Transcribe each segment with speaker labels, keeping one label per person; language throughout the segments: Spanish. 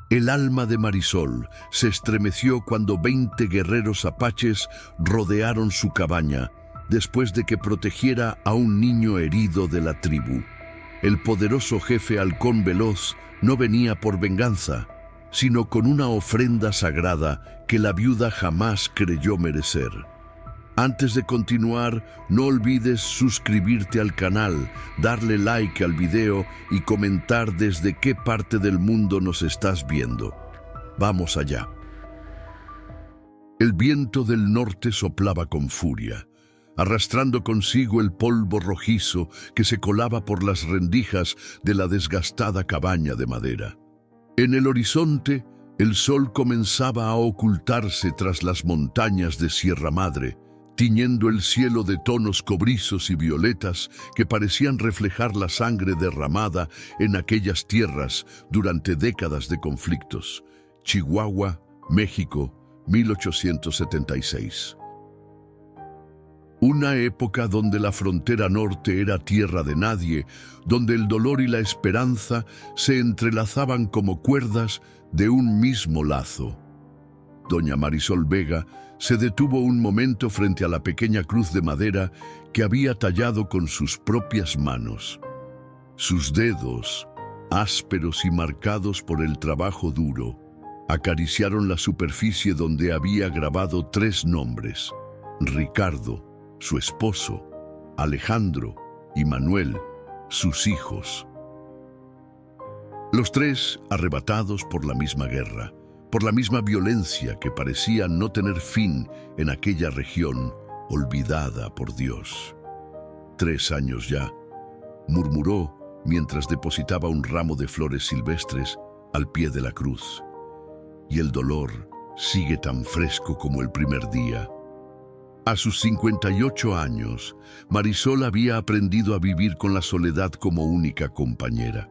Speaker 1: El alma de Marisol se estremeció cuando 20 guerreros apaches rodearon su cabaña después de que protegiera a un niño herido de la tribu. El poderoso jefe halcón veloz no venía por venganza, sino con una ofrenda sagrada que la viuda jamás creyó merecer. Antes de continuar, no olvides suscribirte al canal, darle like al video y comentar desde qué parte del mundo nos estás viendo. Vamos allá. El viento del norte soplaba con furia, arrastrando consigo el polvo rojizo que se colaba por las rendijas de la desgastada cabaña de madera. En el horizonte, el sol comenzaba a ocultarse tras las montañas de Sierra Madre, tiñendo el cielo de tonos cobrizos y violetas que parecían reflejar la sangre derramada en aquellas tierras durante décadas de conflictos. Chihuahua, México, 1876. Una época donde la frontera norte era tierra de nadie, donde el dolor y la esperanza se entrelazaban como cuerdas de un mismo lazo. Doña Marisol Vega se detuvo un momento frente a la pequeña cruz de madera que había tallado con sus propias manos. Sus dedos, ásperos y marcados por el trabajo duro, acariciaron la superficie donde había grabado 3 nombres: Ricardo, su esposo; Alejandro y Manuel, sus hijos. Los 3 arrebatados por la misma guerra, por la misma violencia que parecía no tener fin en aquella región olvidada por Dios. 3 años ya, murmuró mientras depositaba un ramo de flores silvestres al pie de la cruz. Y el dolor sigue tan fresco como el primer día. A sus 58 años, Marisol había aprendido a vivir con la soledad como única compañera.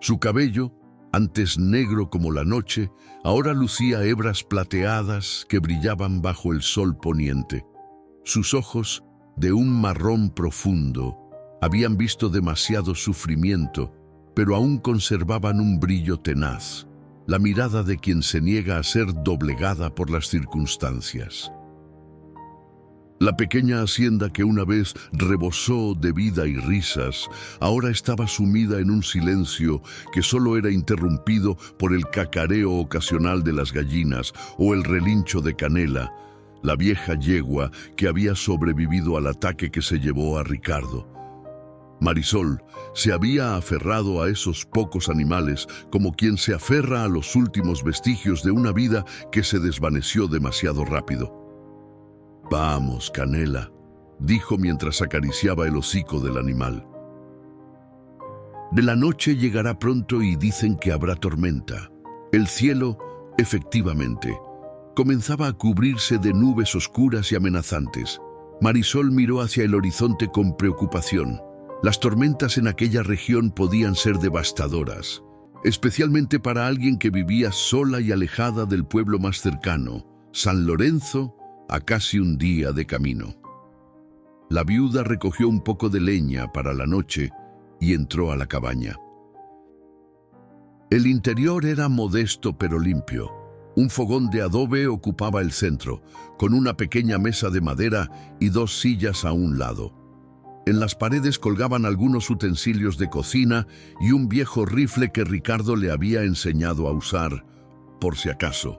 Speaker 1: Su cabello, antes negro como la noche, ahora lucía hebras plateadas que brillaban bajo el sol poniente. Sus ojos, de un marrón profundo, habían visto demasiado sufrimiento, pero aún conservaban un brillo tenaz, la mirada de quien se niega a ser doblegada por las circunstancias. La pequeña hacienda que una vez rebosó de vida y risas, ahora estaba sumida en un silencio que solo era interrumpido por el cacareo ocasional de las gallinas o el relincho de Canela, la vieja yegua que había sobrevivido al ataque que se llevó a Ricardo. Marisol se había aferrado a esos pocos animales como quien se aferra a los últimos vestigios de una vida que se desvaneció demasiado rápido. «Vamos, Canela», dijo mientras acariciaba el hocico del animal. «De la noche llegará pronto y dicen que habrá tormenta». El cielo, efectivamente, comenzaba a cubrirse de nubes oscuras y amenazantes. Marisol miró hacia el horizonte con preocupación. Las tormentas en aquella región podían ser devastadoras, especialmente para alguien que vivía sola y alejada del pueblo más cercano, San Lorenzo, a casi un día de camino. La viuda recogió un poco de leña para la noche y entró a la cabaña. El interior era modesto pero limpio. Un fogón de adobe ocupaba el centro, con una pequeña mesa de madera y 2 sillas a un lado. En las paredes colgaban algunos utensilios de cocina y un viejo rifle que Ricardo le había enseñado a usar, por si acaso.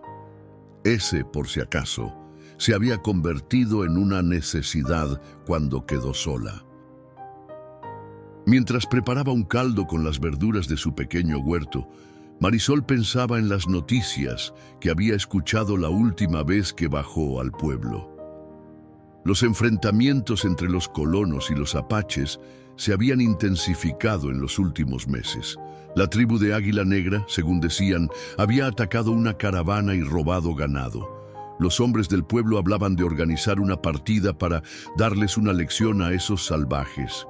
Speaker 1: Ese por si acaso se había convertido en una necesidad cuando quedó sola. Mientras preparaba un caldo con las verduras de su pequeño huerto, Marisol pensaba en las noticias que había escuchado la última vez que bajó al pueblo. Los enfrentamientos entre los colonos y los apaches se habían intensificado en los últimos meses. La tribu de Águila Negra, según decían, había atacado una caravana y robado ganado. Los hombres del pueblo hablaban de organizar una partida para darles una lección a esos salvajes.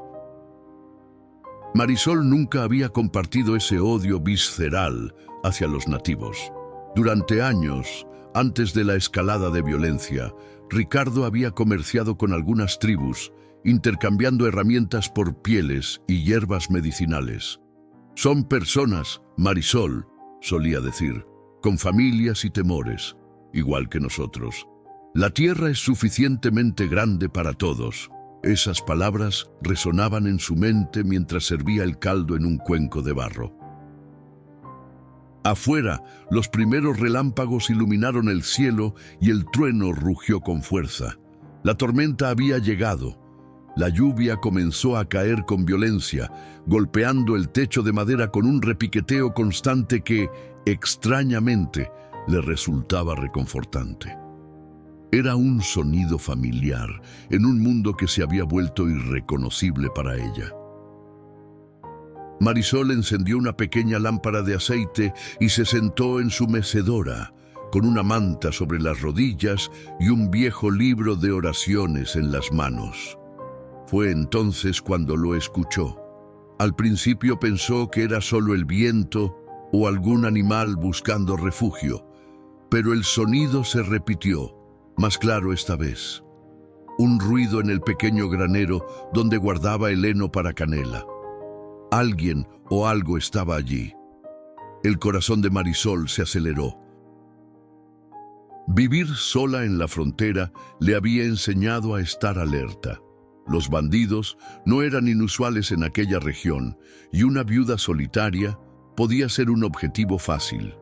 Speaker 1: Marisol nunca había compartido ese odio visceral hacia los nativos. Durante años, antes de la escalada de violencia, Ricardo había comerciado con algunas tribus, intercambiando herramientas por pieles y hierbas medicinales. «Son personas, Marisol», solía decir, con familias y temores, igual que nosotros. La tierra es suficientemente grande para todos. Esas palabras resonaban en su mente mientras servía el caldo en un cuenco de barro. Afuera, los primeros relámpagos iluminaron el cielo y el trueno rugió con fuerza. La tormenta había llegado. La lluvia comenzó a caer con violencia, golpeando el techo de madera con un repiqueteo constante que, extrañamente, le resultaba reconfortante. Era un sonido familiar en un mundo que se había vuelto irreconocible para ella. Marisol encendió una pequeña lámpara de aceite y se sentó en su mecedora, con una manta sobre las rodillas y un viejo libro de oraciones en las manos. Fue entonces cuando lo escuchó. Al principio pensó que era solo el viento o algún animal buscando refugio, pero el sonido se repitió, más claro esta vez. Un ruido en el pequeño granero donde guardaba el heno para canela. Alguien o algo estaba allí. El corazón de Marisol se aceleró. Vivir sola en la frontera le había enseñado a estar alerta. Los bandidos no eran inusuales en aquella región y una viuda solitaria podía ser un objetivo fácil.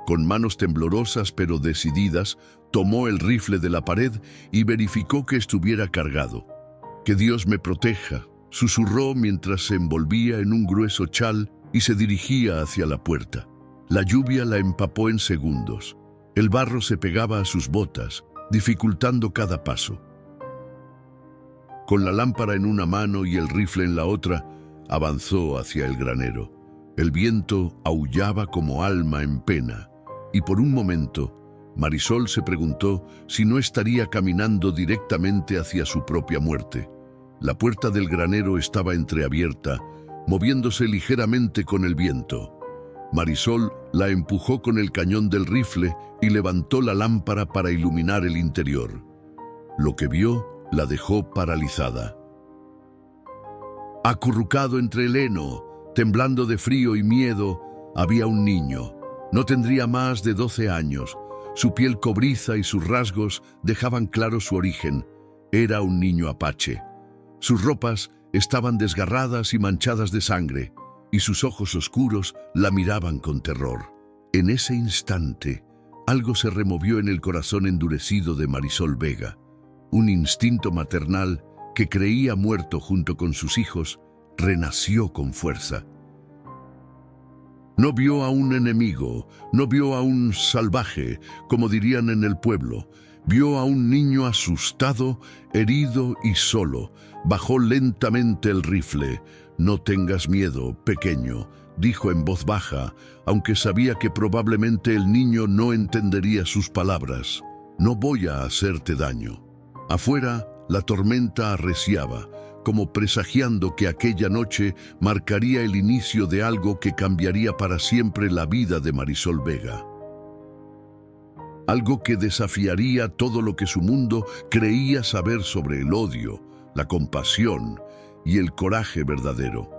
Speaker 1: Con manos temblorosas pero decididas, tomó el rifle de la pared y verificó que estuviera cargado. «Que Dios me proteja», susurró mientras se envolvía en un grueso chal y se dirigía hacia la puerta. La lluvia la empapó en segundos. El barro se pegaba a sus botas, dificultando cada paso. Con la lámpara en una mano y el rifle en la otra, avanzó hacia el granero. El viento aullaba como alma en pena, y por un momento, Marisol se preguntó si no estaría caminando directamente hacia su propia muerte. La puerta del granero estaba entreabierta, moviéndose ligeramente con el viento. Marisol la empujó con el cañón del rifle y levantó la lámpara para iluminar el interior. Lo que vio la dejó paralizada. Acurrucado entre el heno, temblando de frío y miedo, había un niño. No tendría más de 12 años. Su piel cobriza y sus rasgos dejaban claro su origen. Era un niño apache. Sus ropas estaban desgarradas y manchadas de sangre, y sus ojos oscuros la miraban con terror. En ese instante, algo se removió en el corazón endurecido de Marisol Vega. Un instinto maternal que creía muerto junto con sus hijos, renació con fuerza. No vio a un enemigo, no vio a un salvaje, como dirían en el pueblo. Vio a un niño asustado, herido y solo. Bajó lentamente el rifle. «No tengas miedo, pequeño», dijo en voz baja, aunque sabía que probablemente el niño no entendería sus palabras. «No voy a hacerte daño». Afuera, la tormenta arreciaba, como presagiando que aquella noche marcaría el inicio de algo que cambiaría para siempre la vida de Marisol Vega. Algo que desafiaría todo lo que su mundo creía saber sobre el odio, la compasión y el coraje verdadero.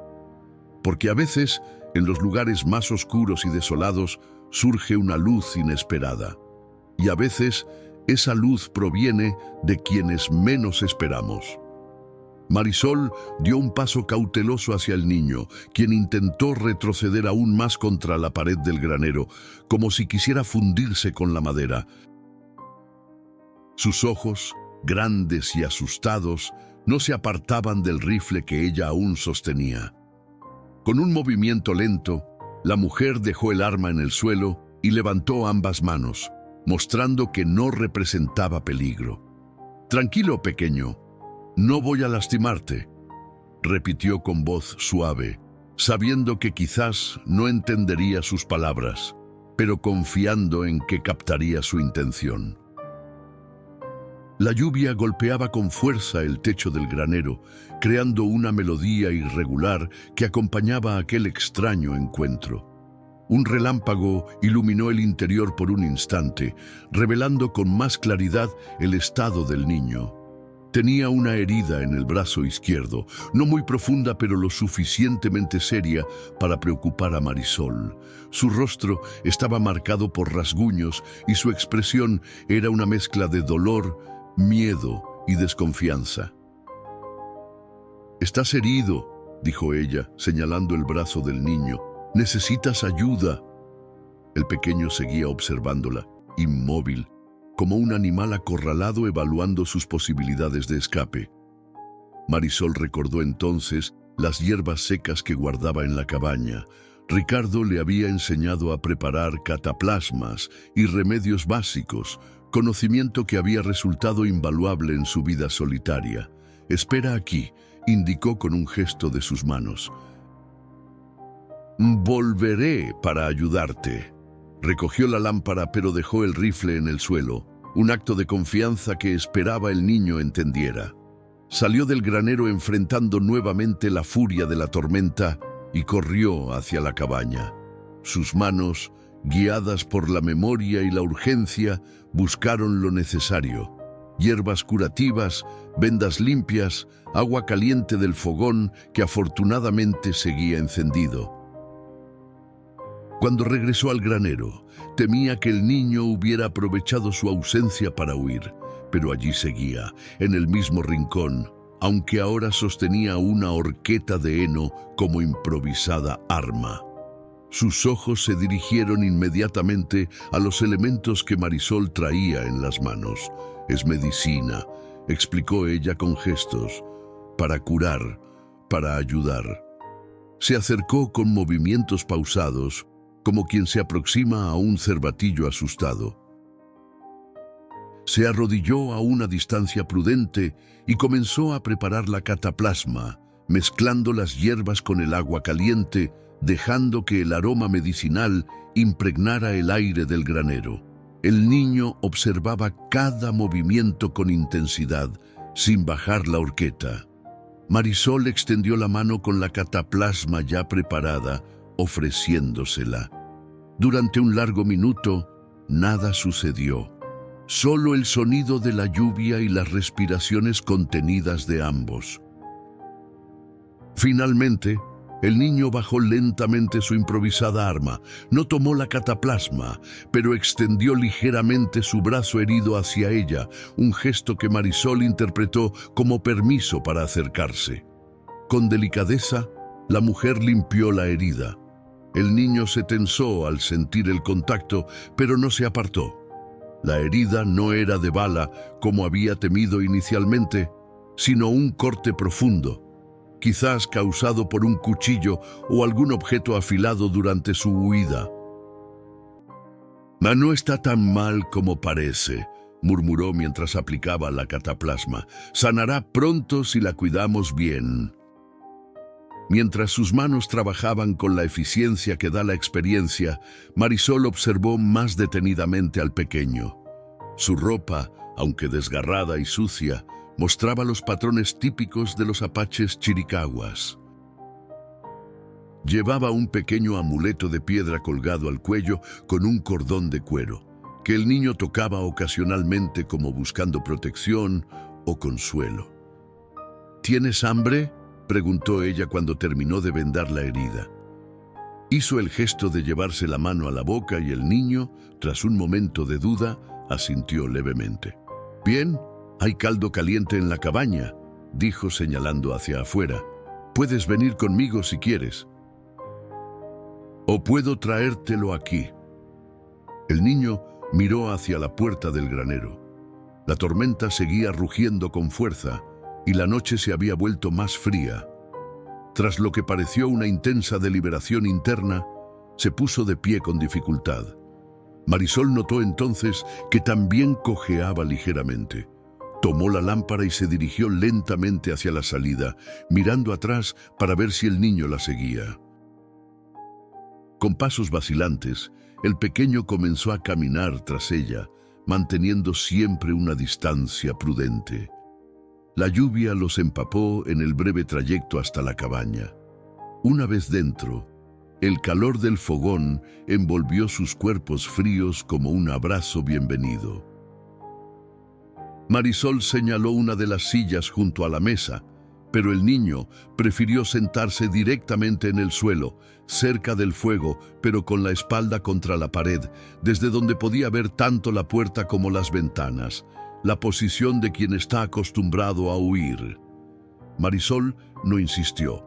Speaker 1: Porque a veces, en los lugares más oscuros y desolados, surge una luz inesperada. Y a veces, esa luz proviene de quienes menos esperamos. Marisol dio un paso cauteloso hacia el niño, quien intentó retroceder aún más contra la pared del granero, como si quisiera fundirse con la madera. Sus ojos, grandes y asustados, no se apartaban del rifle que ella aún sostenía. Con un movimiento lento, la mujer dejó el arma en el suelo y levantó ambas manos, mostrando que no representaba peligro. «Tranquilo, pequeño, no voy a lastimarte», repitió con voz suave, sabiendo que quizás no entendería sus palabras, pero confiando en que captaría su intención. La lluvia golpeaba con fuerza el techo del granero, creando una melodía irregular que acompañaba aquel extraño encuentro. Un relámpago iluminó el interior por un instante, revelando con más claridad el estado del niño. Tenía una herida en el brazo izquierdo, no muy profunda pero lo suficientemente seria para preocupar a Marisol. Su rostro estaba marcado por rasguños y su expresión era una mezcla de dolor, miedo y desconfianza. «Estás herido», dijo ella, señalando el brazo del niño. «Necesitas ayuda». El pequeño seguía observándola, inmóvil, como un animal acorralado evaluando sus posibilidades de escape. Marisol recordó entonces las hierbas secas que guardaba en la cabaña. Ricardo le había enseñado a preparar cataplasmas y remedios básicos, conocimiento que había resultado invaluable en su vida solitaria. «Espera aquí», indicó con un gesto de sus manos. «Volveré para ayudarte». Recogió la lámpara pero dejó el rifle en el suelo, un acto de confianza que esperaba el niño entendiera. Salió del granero enfrentando nuevamente la furia de la tormenta y corrió hacia la cabaña. Sus manos, guiadas por la memoria y la urgencia, buscaron lo necesario: hierbas curativas, vendas limpias, agua caliente del fogón que afortunadamente seguía encendido. Cuando regresó al granero, temía que el niño hubiera aprovechado su ausencia para huir, pero allí seguía, en el mismo rincón, aunque ahora sostenía una horqueta de heno como improvisada arma. Sus ojos se dirigieron inmediatamente a los elementos que Marisol traía en las manos. «Es medicina», explicó ella con gestos, «para curar, para ayudar». Se acercó con movimientos pausados, como quien se aproxima a un cervatillo asustado. Se arrodilló a una distancia prudente y comenzó a preparar la cataplasma, mezclando las hierbas con el agua caliente, dejando que el aroma medicinal impregnara el aire del granero. El niño observaba cada movimiento con intensidad, sin bajar la horqueta. Marisol extendió la mano con la cataplasma ya preparada, ofreciéndosela. Durante un largo minuto, nada sucedió. Solo el sonido de la lluvia y las respiraciones contenidas de ambos. Finalmente, el niño bajó lentamente su improvisada arma. No tomó la cataplasma, pero extendió ligeramente su brazo herido hacia ella, un gesto que Marisol interpretó como permiso para acercarse. Con delicadeza, la mujer limpió la herida. El niño se tensó al sentir el contacto, pero no se apartó. La herida no era de bala, como había temido inicialmente, sino un corte profundo, quizás causado por un cuchillo o algún objeto afilado durante su huida. «No está tan mal como parece», murmuró mientras aplicaba la cataplasma. «Sanará pronto si la cuidamos bien». Mientras sus manos trabajaban con la eficiencia que da la experiencia, Marisol observó más detenidamente al pequeño. Su ropa, aunque desgarrada y sucia, mostraba los patrones típicos de los apaches chiricahuas. Llevaba un pequeño amuleto de piedra colgado al cuello con un cordón de cuero, que el niño tocaba ocasionalmente como buscando protección o consuelo. «¿Tienes hambre?», preguntó ella cuando terminó de vendar la herida. Hizo el gesto de llevarse la mano a la boca y el niño, tras un momento de duda, asintió levemente. «Bien, hay caldo caliente en la cabaña», dijo señalando hacia afuera. «Puedes venir conmigo si quieres. O puedo traértelo aquí». El niño miró hacia la puerta del granero. La tormenta seguía rugiendo con fuerza y la noche se había vuelto más fría. Tras lo que pareció una intensa deliberación interna, se puso de pie con dificultad. Marisol notó entonces que también cojeaba ligeramente. Tomó la lámpara y se dirigió lentamente hacia la salida, mirando atrás para ver si el niño la seguía. Con pasos vacilantes, el pequeño comenzó a caminar tras ella, manteniendo siempre una distancia prudente. La lluvia los empapó en el breve trayecto hasta la cabaña. Una vez dentro, el calor del fogón envolvió sus cuerpos fríos como un abrazo bienvenido. Marisol señaló una de las sillas junto a la mesa, pero el niño prefirió sentarse directamente en el suelo, cerca del fuego, pero con la espalda contra la pared, desde donde podía ver tanto la puerta como las ventanas, la posición de quien está acostumbrado a huir. Marisol no insistió.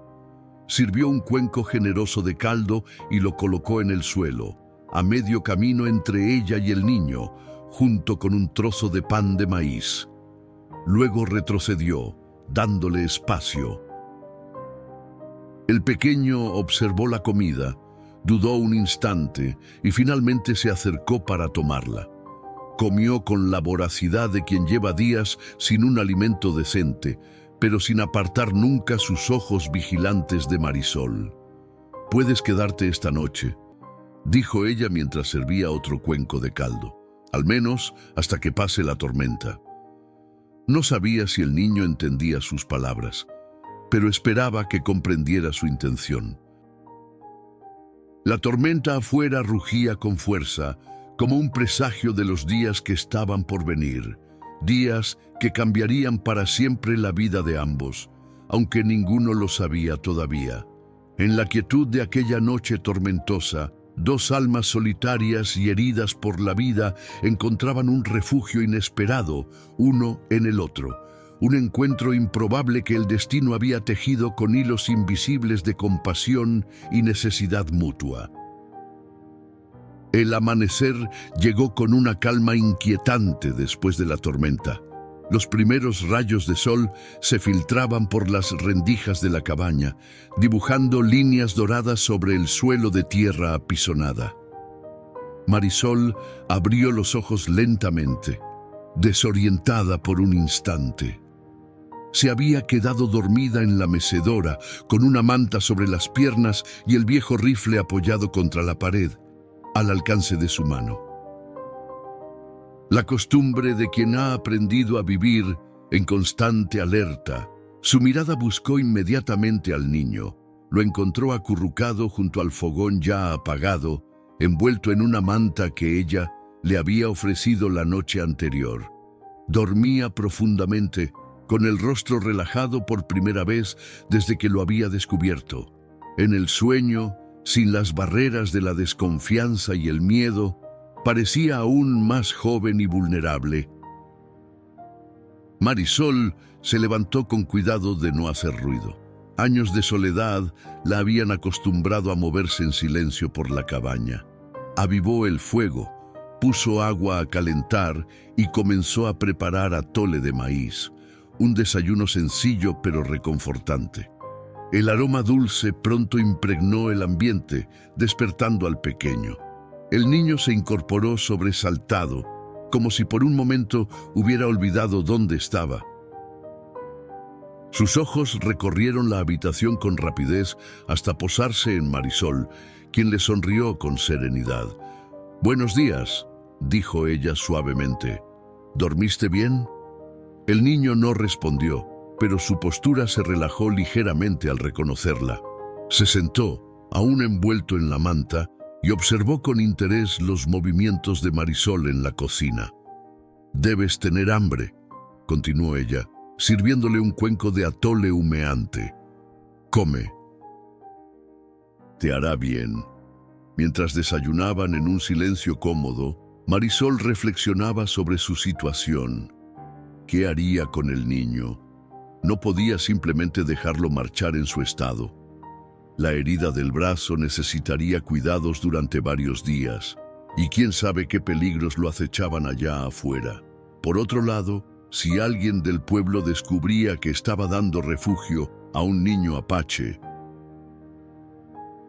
Speaker 1: Sirvió un cuenco generoso de caldo y lo colocó en el suelo, a medio camino entre ella y el niño, junto con un trozo de pan de maíz. Luego retrocedió, dándole espacio. El pequeño observó la comida, dudó un instante y finalmente se acercó para tomarla. Comió con la voracidad de quien lleva días sin un alimento decente, pero sin apartar nunca sus ojos vigilantes de Marisol. «Puedes quedarte esta noche», dijo ella mientras servía otro cuenco de caldo, «al menos hasta que pase la tormenta». No sabía si el niño entendía sus palabras, pero esperaba que comprendiera su intención. La tormenta afuera rugía con fuerza, como un presagio de los días que estaban por venir, días que cambiarían para siempre la vida de ambos, aunque ninguno lo sabía todavía. En la quietud de aquella noche tormentosa, dos almas solitarias y heridas por la vida encontraban un refugio inesperado, uno en el otro, un encuentro improbable que el destino había tejido con hilos invisibles de compasión y necesidad mutua. El amanecer llegó con una calma inquietante después de la tormenta. Los primeros rayos de sol se filtraban por las rendijas de la cabaña, dibujando líneas doradas sobre el suelo de tierra apisonada. Marisol abrió los ojos lentamente, desorientada por un instante. Se había quedado dormida en la mecedora, con una manta sobre las piernas y el viejo rifle apoyado contra la pared, al alcance de su mano. La costumbre de quien ha aprendido a vivir en constante alerta, su mirada buscó inmediatamente al niño. Lo encontró acurrucado junto al fogón ya apagado, envuelto en una manta que ella le había ofrecido la noche anterior. Dormía profundamente, con el rostro relajado por primera vez desde que lo había descubierto. En el sueño, sin las barreras de la desconfianza y el miedo, parecía aún más joven y vulnerable. Marisol se levantó con cuidado de no hacer ruido. Años de soledad la habían acostumbrado a moverse en silencio por la cabaña. Avivó el fuego, puso agua a calentar y comenzó a preparar atole de maíz, un desayuno sencillo pero reconfortante. El aroma dulce pronto impregnó el ambiente, despertando al pequeño. El niño se incorporó sobresaltado, como si por un momento hubiera olvidado dónde estaba. Sus ojos recorrieron la habitación con rapidez hasta posarse en Marisol, quien le sonrió con serenidad. «Buenos días», dijo ella suavemente. «¿Dormiste bien?» El niño no respondió, pero su postura se relajó ligeramente al reconocerla. Se sentó, aún envuelto en la manta, y observó con interés los movimientos de Marisol en la cocina. «Debes tener hambre», continuó ella, sirviéndole un cuenco de atole humeante. «Come. Te hará bien». Mientras desayunaban en un silencio cómodo, Marisol reflexionaba sobre su situación. ¿Qué haría con el niño? No podía simplemente dejarlo marchar en su estado. La herida del brazo necesitaría cuidados durante varios días, y quién sabe qué peligros lo acechaban allá afuera. Por otro lado, si alguien del pueblo descubría que estaba dando refugio a un niño apache.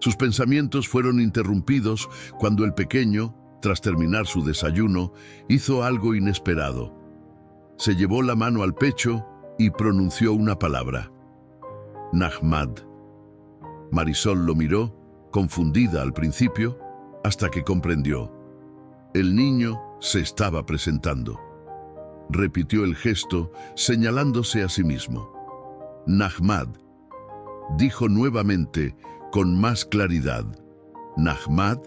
Speaker 1: Sus pensamientos fueron interrumpidos cuando el pequeño, tras terminar su desayuno, hizo algo inesperado. Se llevó la mano al pecho y pronunció una palabra: «Nahmad». Marisol lo miró, confundida al principio, hasta que comprendió. El niño se estaba presentando. Repitió el gesto, señalándose a sí mismo. «Nahmad», dijo nuevamente, con más claridad. «Nahmad»,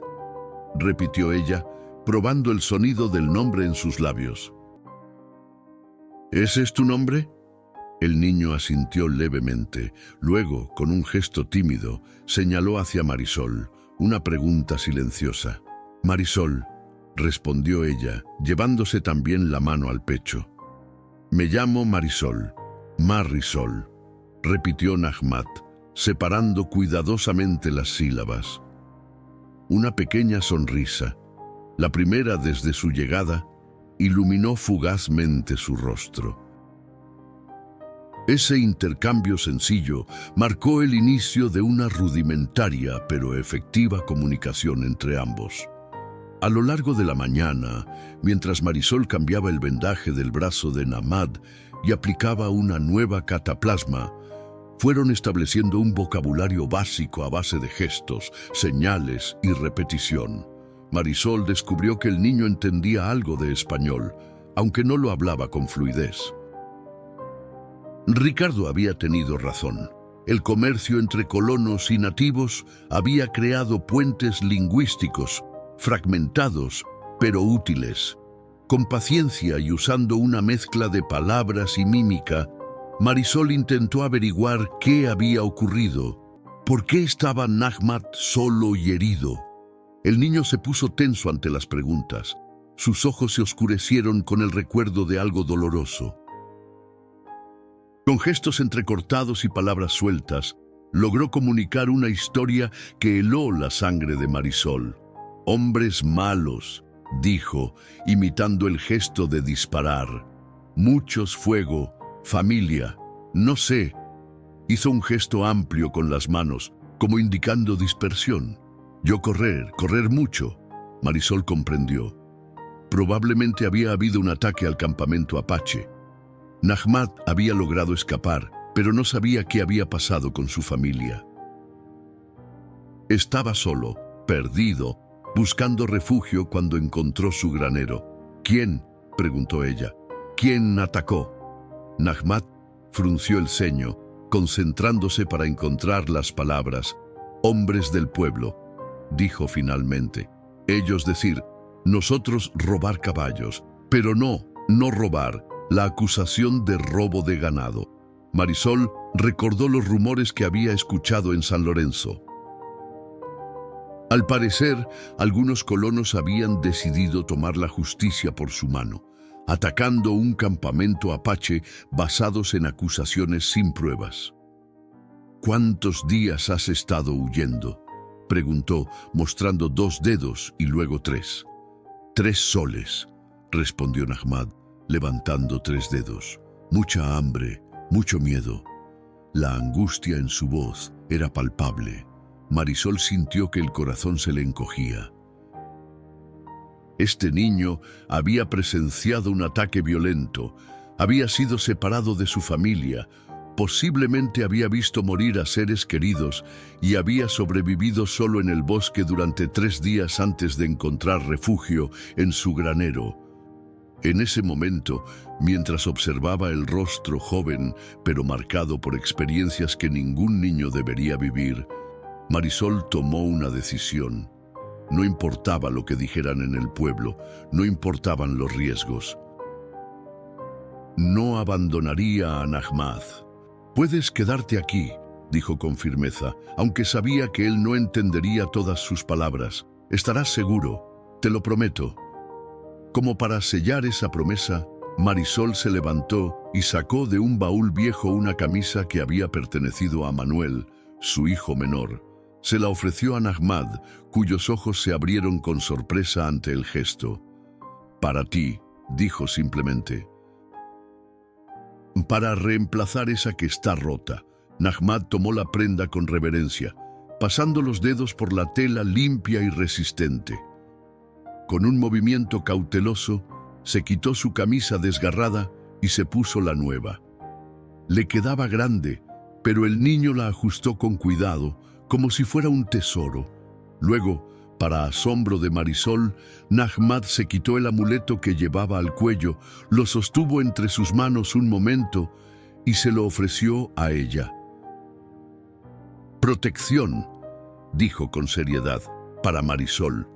Speaker 1: repitió ella, probando el sonido del nombre en sus labios. ¿Ese es tu nombre? El niño asintió levemente. Luego, con un gesto tímido, señaló hacia Marisol, una pregunta silenciosa. Marisol, respondió ella, llevándose también la mano al pecho. Me llamo Marisol. Marisol, repitió Nahmat, separando cuidadosamente las sílabas. Una pequeña sonrisa, la primera desde su llegada, iluminó fugazmente su rostro. Ese intercambio sencillo marcó el inicio de una rudimentaria pero efectiva comunicación entre ambos. A lo largo de la mañana, mientras Marisol cambiaba el vendaje del brazo de Nahmat y aplicaba una nueva cataplasma, fueron estableciendo un vocabulario básico a base de gestos, señales y repetición. Marisol descubrió que el niño entendía algo de español, aunque no lo hablaba con fluidez. Ricardo había tenido razón. El comercio entre colonos y nativos había creado puentes lingüísticos, fragmentados, pero útiles. Con paciencia y usando una mezcla de palabras y mímica, Marisol intentó averiguar qué había ocurrido. ¿Por qué estaba Nahmat solo y herido? El niño se puso tenso ante las preguntas. Sus ojos se oscurecieron con el recuerdo de algo doloroso. Con gestos entrecortados y palabras sueltas, logró comunicar una historia que heló la sangre de Marisol. Hombres malos, dijo, imitando el gesto de disparar. Muchos fuego, familia, no sé. Hizo un gesto amplio con las manos, como indicando dispersión. Yo correr mucho. Marisol comprendió. Probablemente había habido un ataque al campamento apache. Nahmat había logrado escapar, pero no sabía qué había pasado con su familia. Estaba solo, perdido, buscando refugio cuando encontró su granero. ¿Quién?, preguntó ella. ¿Quién atacó? Nahmat frunció el ceño, concentrándose para encontrar las palabras. Hombres del pueblo, dijo finalmente. Ellos decir, nosotros robar caballos, pero no robar. La acusación de robo de ganado. Marisol recordó los rumores que había escuchado en San Lorenzo. Al parecer, algunos colonos habían decidido tomar la justicia por su mano, atacando un campamento apache basados en acusaciones sin pruebas. ¿Cuántos días has estado huyendo?, preguntó, mostrando 2 dedos y luego 3. 3 soles, respondió Nahmat, levantando 3 dedos. Mucha hambre, mucho miedo. La angustia en su voz era palpable. Marisol sintió que el corazón se le encogía. Este niño había presenciado un ataque violento, había sido separado de su familia, posiblemente había visto morir a seres queridos y había sobrevivido solo en el bosque durante 3 días antes de encontrar refugio en su granero. En ese momento, mientras observaba el rostro joven, pero marcado por experiencias que ningún niño debería vivir, Marisol tomó una decisión. No importaba lo que dijeran en el pueblo, no importaban los riesgos. No abandonaría a Nahmat. Puedes quedarte aquí, dijo con firmeza, aunque sabía que él no entendería todas sus palabras. Estarás seguro, te lo prometo. Como para sellar esa promesa, Marisol se levantó y sacó de un baúl viejo una camisa que había pertenecido a Manuel, su hijo menor. Se la ofreció a Nahmat, cuyos ojos se abrieron con sorpresa ante el gesto. Para ti, dijo simplemente. Para reemplazar esa que está rota, Nahmat tomó la prenda con reverencia, pasando los dedos por la tela limpia y resistente. Con un movimiento cauteloso, se quitó su camisa desgarrada y se puso la nueva. Le quedaba grande, pero el niño la ajustó con cuidado, como si fuera un tesoro. Luego, para asombro de Marisol, Nahmat se quitó el amuleto que llevaba al cuello, lo sostuvo entre sus manos un momento y se lo ofreció a ella. Protección, dijo con seriedad, para Marisol.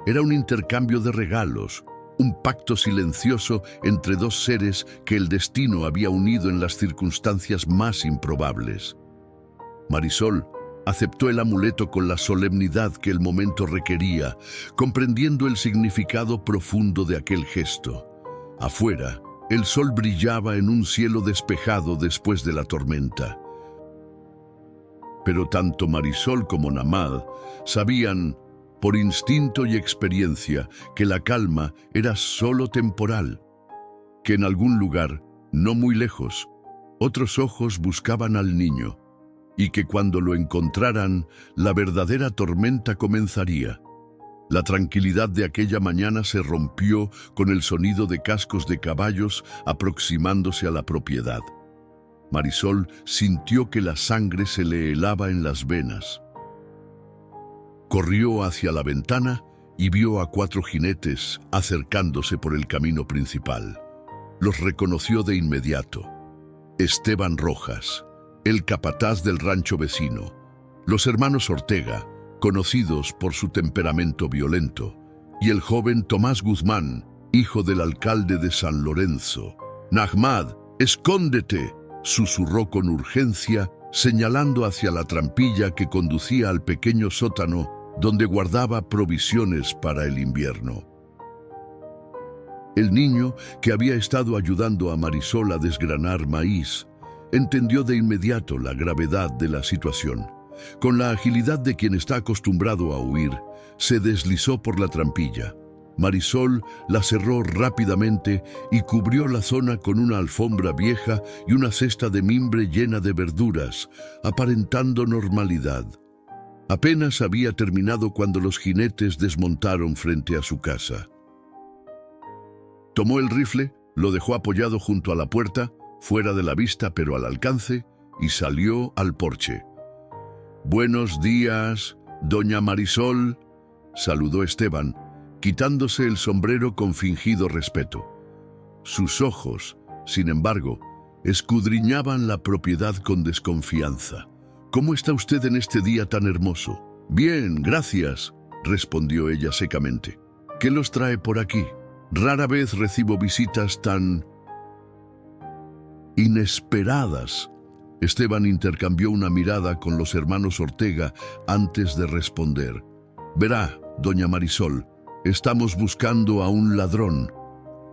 Speaker 1: Era un intercambio de regalos, un pacto silencioso entre dos seres que el destino había unido en las circunstancias más improbables. Marisol aceptó el amuleto con la solemnidad que el momento requería, comprendiendo el significado profundo de aquel gesto. Afuera, el sol brillaba en un cielo despejado después de la tormenta. Pero tanto Marisol como Namad sabían, por instinto y experiencia, que la calma era solo temporal, que en algún lugar, no muy lejos, otros ojos buscaban al niño, y que cuando lo encontraran, la verdadera tormenta comenzaría. La tranquilidad de aquella mañana se rompió con el sonido de cascos de caballos aproximándose a la propiedad. Marisol sintió que la sangre se le helaba en las venas. Corrió hacia la ventana y vio a 4 jinetes acercándose por el camino principal. Los reconoció de inmediato. Esteban Rojas, el capataz del rancho vecino, los hermanos Ortega, conocidos por su temperamento violento, y el joven Tomás Guzmán, hijo del alcalde de San Lorenzo. «Nahmad, escóndete», susurró con urgencia, señalando hacia la trampilla que conducía al pequeño sótano donde guardaba provisiones para el invierno. El niño, que había estado ayudando a Marisol a desgranar maíz, entendió de inmediato la gravedad de la situación. Con la agilidad de quien está acostumbrado a huir, se deslizó por la trampilla. Marisol la cerró rápidamente y cubrió la zona con una alfombra vieja y una cesta de mimbre llena de verduras, aparentando normalidad. Apenas había terminado cuando los jinetes desmontaron frente a su casa. Tomó el rifle, lo dejó apoyado junto a la puerta, fuera de la vista pero al alcance, y salió al porche. «Buenos días, doña Marisol», saludó Esteban, quitándose el sombrero con fingido respeto. Sus ojos, sin embargo, escudriñaban la propiedad con desconfianza. «¿Cómo está usted en este día tan hermoso?» «Bien, gracias», respondió ella secamente. «¿Qué los trae por aquí? Rara vez recibo visitas tan inesperadas». Esteban intercambió una mirada con los hermanos Ortega antes de responder. «Verá, doña Marisol, estamos buscando a un ladrón,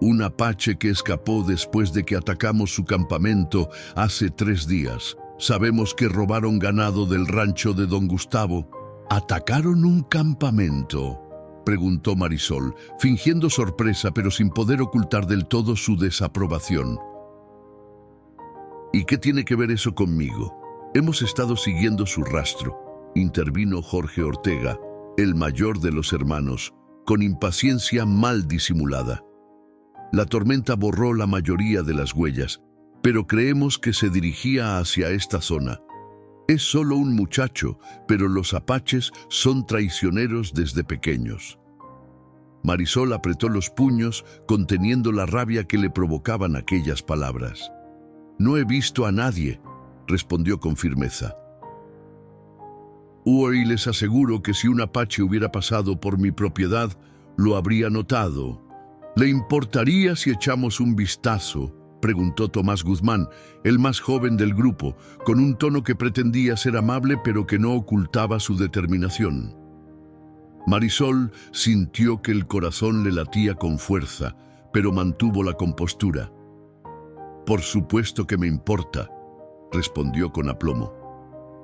Speaker 1: un apache que escapó después de que atacamos su campamento hace 3 días. Sabemos que robaron ganado del rancho de don Gustavo». «¿Atacaron un campamento?», preguntó Marisol, fingiendo sorpresa pero sin poder ocultar del todo su desaprobación. «¿Y qué tiene que ver eso conmigo? Hemos estado siguiendo su rastro», intervino Jorge Ortega, el mayor de los hermanos, con impaciencia mal disimulada. «La tormenta borró la mayoría de las huellas, pero creemos que se dirigía hacia esta zona. Es solo un muchacho, pero los apaches son traicioneros desde pequeños». Marisol apretó los puños, conteniendo la rabia que le provocaban aquellas palabras. «No he visto a nadie», respondió con firmeza. «Hoy les aseguro que si un apache hubiera pasado por mi propiedad, lo habría notado». «¿Le importaría si echamos un vistazo?», preguntó Tomás Guzmán, el más joven del grupo, con un tono que pretendía ser amable pero que no ocultaba su determinación. Marisol sintió que el corazón le latía con fuerza, pero mantuvo la compostura. «Por supuesto que me importa», respondió con aplomo.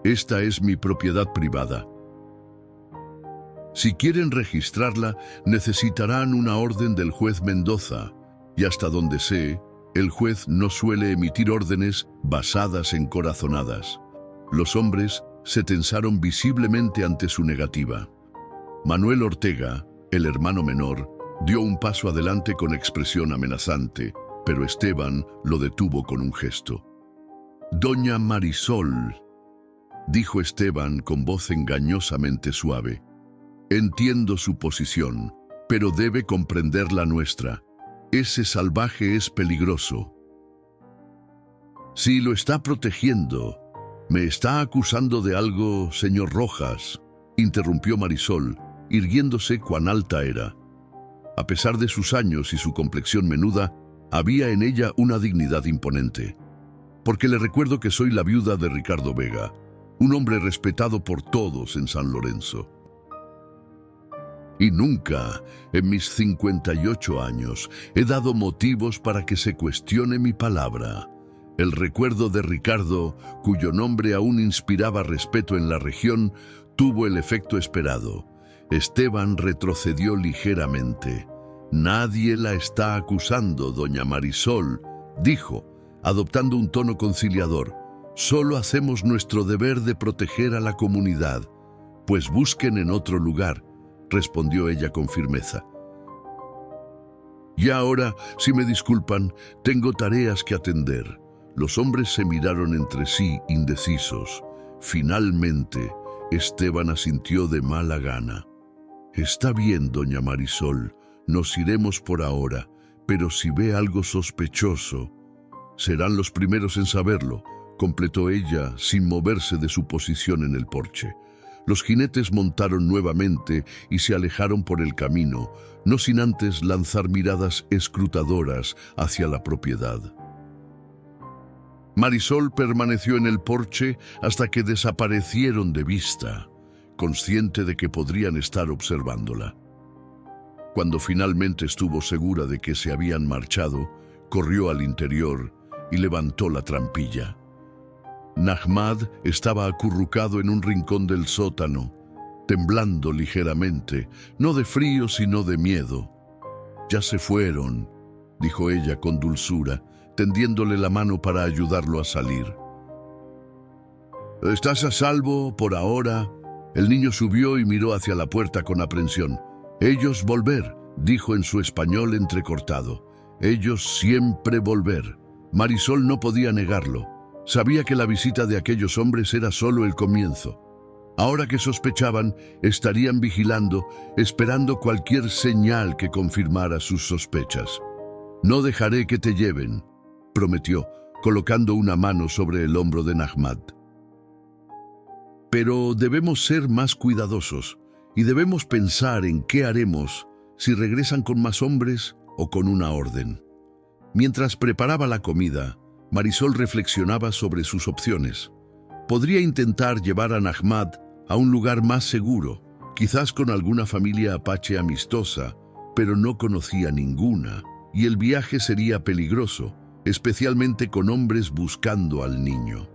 Speaker 1: «Esta es mi propiedad privada. Si quieren registrarla, necesitarán una orden del juez Mendoza, y hasta donde sé, el juez no suele emitir órdenes basadas en corazonadas». Los hombres se tensaron visiblemente ante su negativa. Manuel Ortega, el hermano menor, dio un paso adelante con expresión amenazante, pero Esteban lo detuvo con un gesto. «Doña Marisol», dijo Esteban con voz engañosamente suave, «entiendo su posición, pero debe comprender la nuestra. Ese salvaje es peligroso». «Si lo está protegiendo, ¿me está acusando de algo, señor Rojas?», interrumpió Marisol, irguiéndose cuán alta era. A pesar de sus años y su complexión menuda, había en ella una dignidad imponente. Porque le recuerdo que soy la viuda de Ricardo Vega, un hombre respetado por todos en San Lorenzo. Y nunca, en mis 58 años, he dado motivos para que se cuestione mi palabra. El recuerdo de Ricardo, cuyo nombre aún inspiraba respeto en la región, tuvo el efecto esperado. Esteban retrocedió ligeramente. «Nadie la está acusando, doña Marisol», dijo, adoptando un tono conciliador. «Solo hacemos nuestro deber de proteger a la comunidad». «Pues busquen en otro lugar», respondió ella con firmeza. «Y ahora, si me disculpan, tengo tareas que atender». Los hombres se miraron entre sí, indecisos. Finalmente, Esteban asintió de mala gana. «Está bien, doña Marisol, nos iremos por ahora, pero si ve algo sospechoso, serán los primeros en saberlo», completó ella sin moverse de su posición en el porche. Los jinetes montaron nuevamente y se alejaron por el camino, no sin antes lanzar miradas escrutadoras hacia la propiedad. Marisol permaneció en el porche hasta que desaparecieron de vista, consciente de que podrían estar observándola. Cuando finalmente estuvo segura de que se habían marchado, corrió al interior y levantó la trampilla. Nahmad estaba acurrucado en un rincón del sótano, temblando ligeramente, no de frío sino de miedo. «Ya se fueron», dijo ella con dulzura, tendiéndole la mano para ayudarlo a salir. «¿Estás a salvo por ahora?» El niño subió y miró hacia la puerta con aprensión. «Ellos volver», dijo en su español entrecortado. «Ellos siempre volver». Marisol no podía negarlo. Sabía que la visita de aquellos hombres era solo el comienzo. Ahora que sospechaban, estarían vigilando, esperando cualquier señal que confirmara sus sospechas. «No dejaré que te lleven», prometió, colocando una mano sobre el hombro de Nahmad. «Pero debemos ser más cuidadosos y debemos pensar en qué haremos si regresan con más hombres o con una orden». Mientras preparaba la comida, Marisol reflexionaba sobre sus opciones. Podría intentar llevar a Nahmad a un lugar más seguro, quizás con alguna familia apache amistosa, pero no conocía ninguna, y el viaje sería peligroso, especialmente con hombres buscando al niño.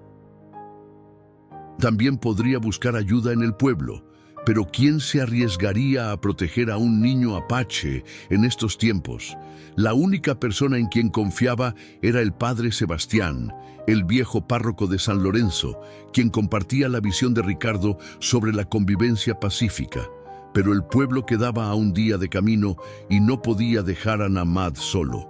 Speaker 1: También podría buscar ayuda en el pueblo, pero ¿quién se arriesgaría a proteger a un niño apache en estos tiempos? La única persona en quien confiaba era el padre Sebastián, el viejo párroco de San Lorenzo, quien compartía la visión de Ricardo sobre la convivencia pacífica. Pero el pueblo quedaba a un día de camino y no podía dejar a Nahmad solo.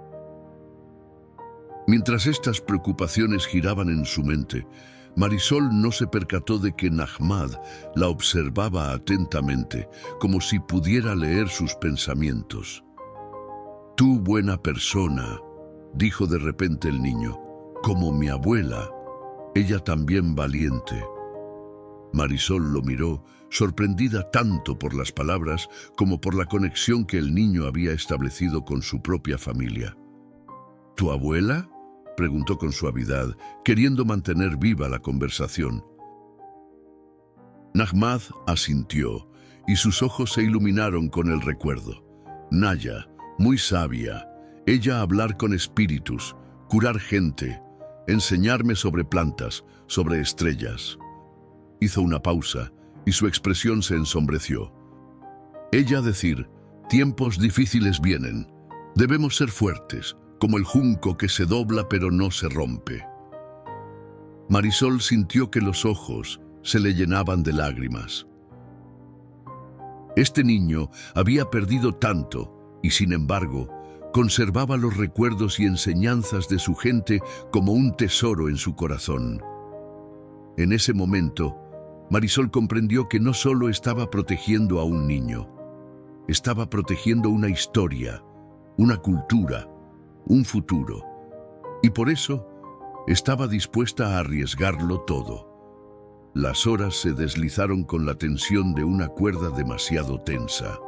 Speaker 1: Mientras estas preocupaciones giraban en su mente, Marisol no se percató de que Nahmad la observaba atentamente, como si pudiera leer sus pensamientos. «Tú, buena persona», dijo de repente el niño, «como mi abuela, ella también valiente». Marisol lo miró, sorprendida tanto por las palabras como por la conexión que el niño había establecido con su propia familia. «¿Tu abuela?», preguntó con suavidad, queriendo mantener viva la conversación. Nahmad asintió, y sus ojos se iluminaron con el recuerdo. «Naya, muy sabia, ella hablar con espíritus, curar gente, enseñarme sobre plantas, sobre estrellas». Hizo una pausa, y su expresión se ensombreció. Ella decir, «Tiempos difíciles vienen, debemos ser fuertes, como el junco que se dobla pero no se rompe». Marisol sintió que los ojos se le llenaban de lágrimas. Este niño había perdido tanto y, sin embargo, conservaba los recuerdos y enseñanzas de su gente como un tesoro en su corazón. En ese momento, Marisol comprendió que no solo estaba protegiendo a un niño, estaba protegiendo una historia, una cultura, un futuro, y por eso estaba dispuesta a arriesgarlo todo. Las horas se deslizaron con la tensión de una cuerda demasiado tensa.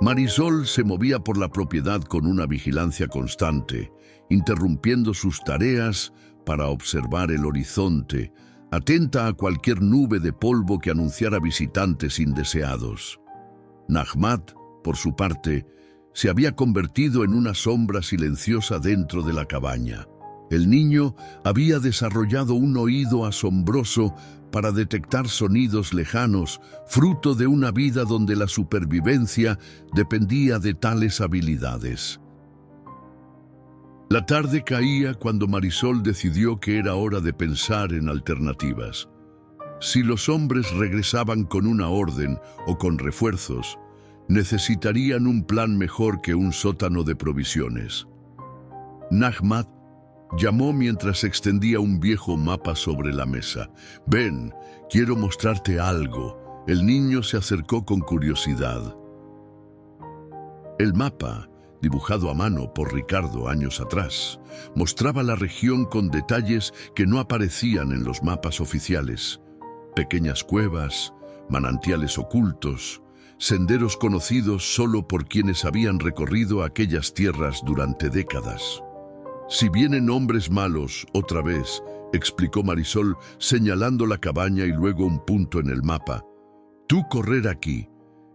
Speaker 1: Marisol se movía por la propiedad con una vigilancia constante, interrumpiendo sus tareas para observar el horizonte, atenta a cualquier nube de polvo que anunciara visitantes indeseados. Nahmat, por su parte, se había convertido en una sombra silenciosa dentro de la cabaña. El niño había desarrollado un oído asombroso para detectar sonidos lejanos, fruto de una vida donde la supervivencia dependía de tales habilidades. La tarde caía cuando Marisol decidió que era hora de pensar en alternativas. Si los hombres regresaban con una orden o con refuerzos, necesitarían un plan mejor que un sótano de provisiones. Nahmat llamó mientras extendía un viejo mapa sobre la mesa. «Ven, quiero mostrarte algo». El niño se acercó con curiosidad. El mapa, dibujado a mano por Ricardo años atrás, mostraba la región con detalles que no aparecían en los mapas oficiales. Pequeñas cuevas, manantiales ocultos, senderos conocidos solo por quienes habían recorrido aquellas tierras durante décadas. «Si vienen hombres malos, otra vez», explicó Marisol, señalando la cabaña y luego un punto en el mapa. «Tú correr aquí.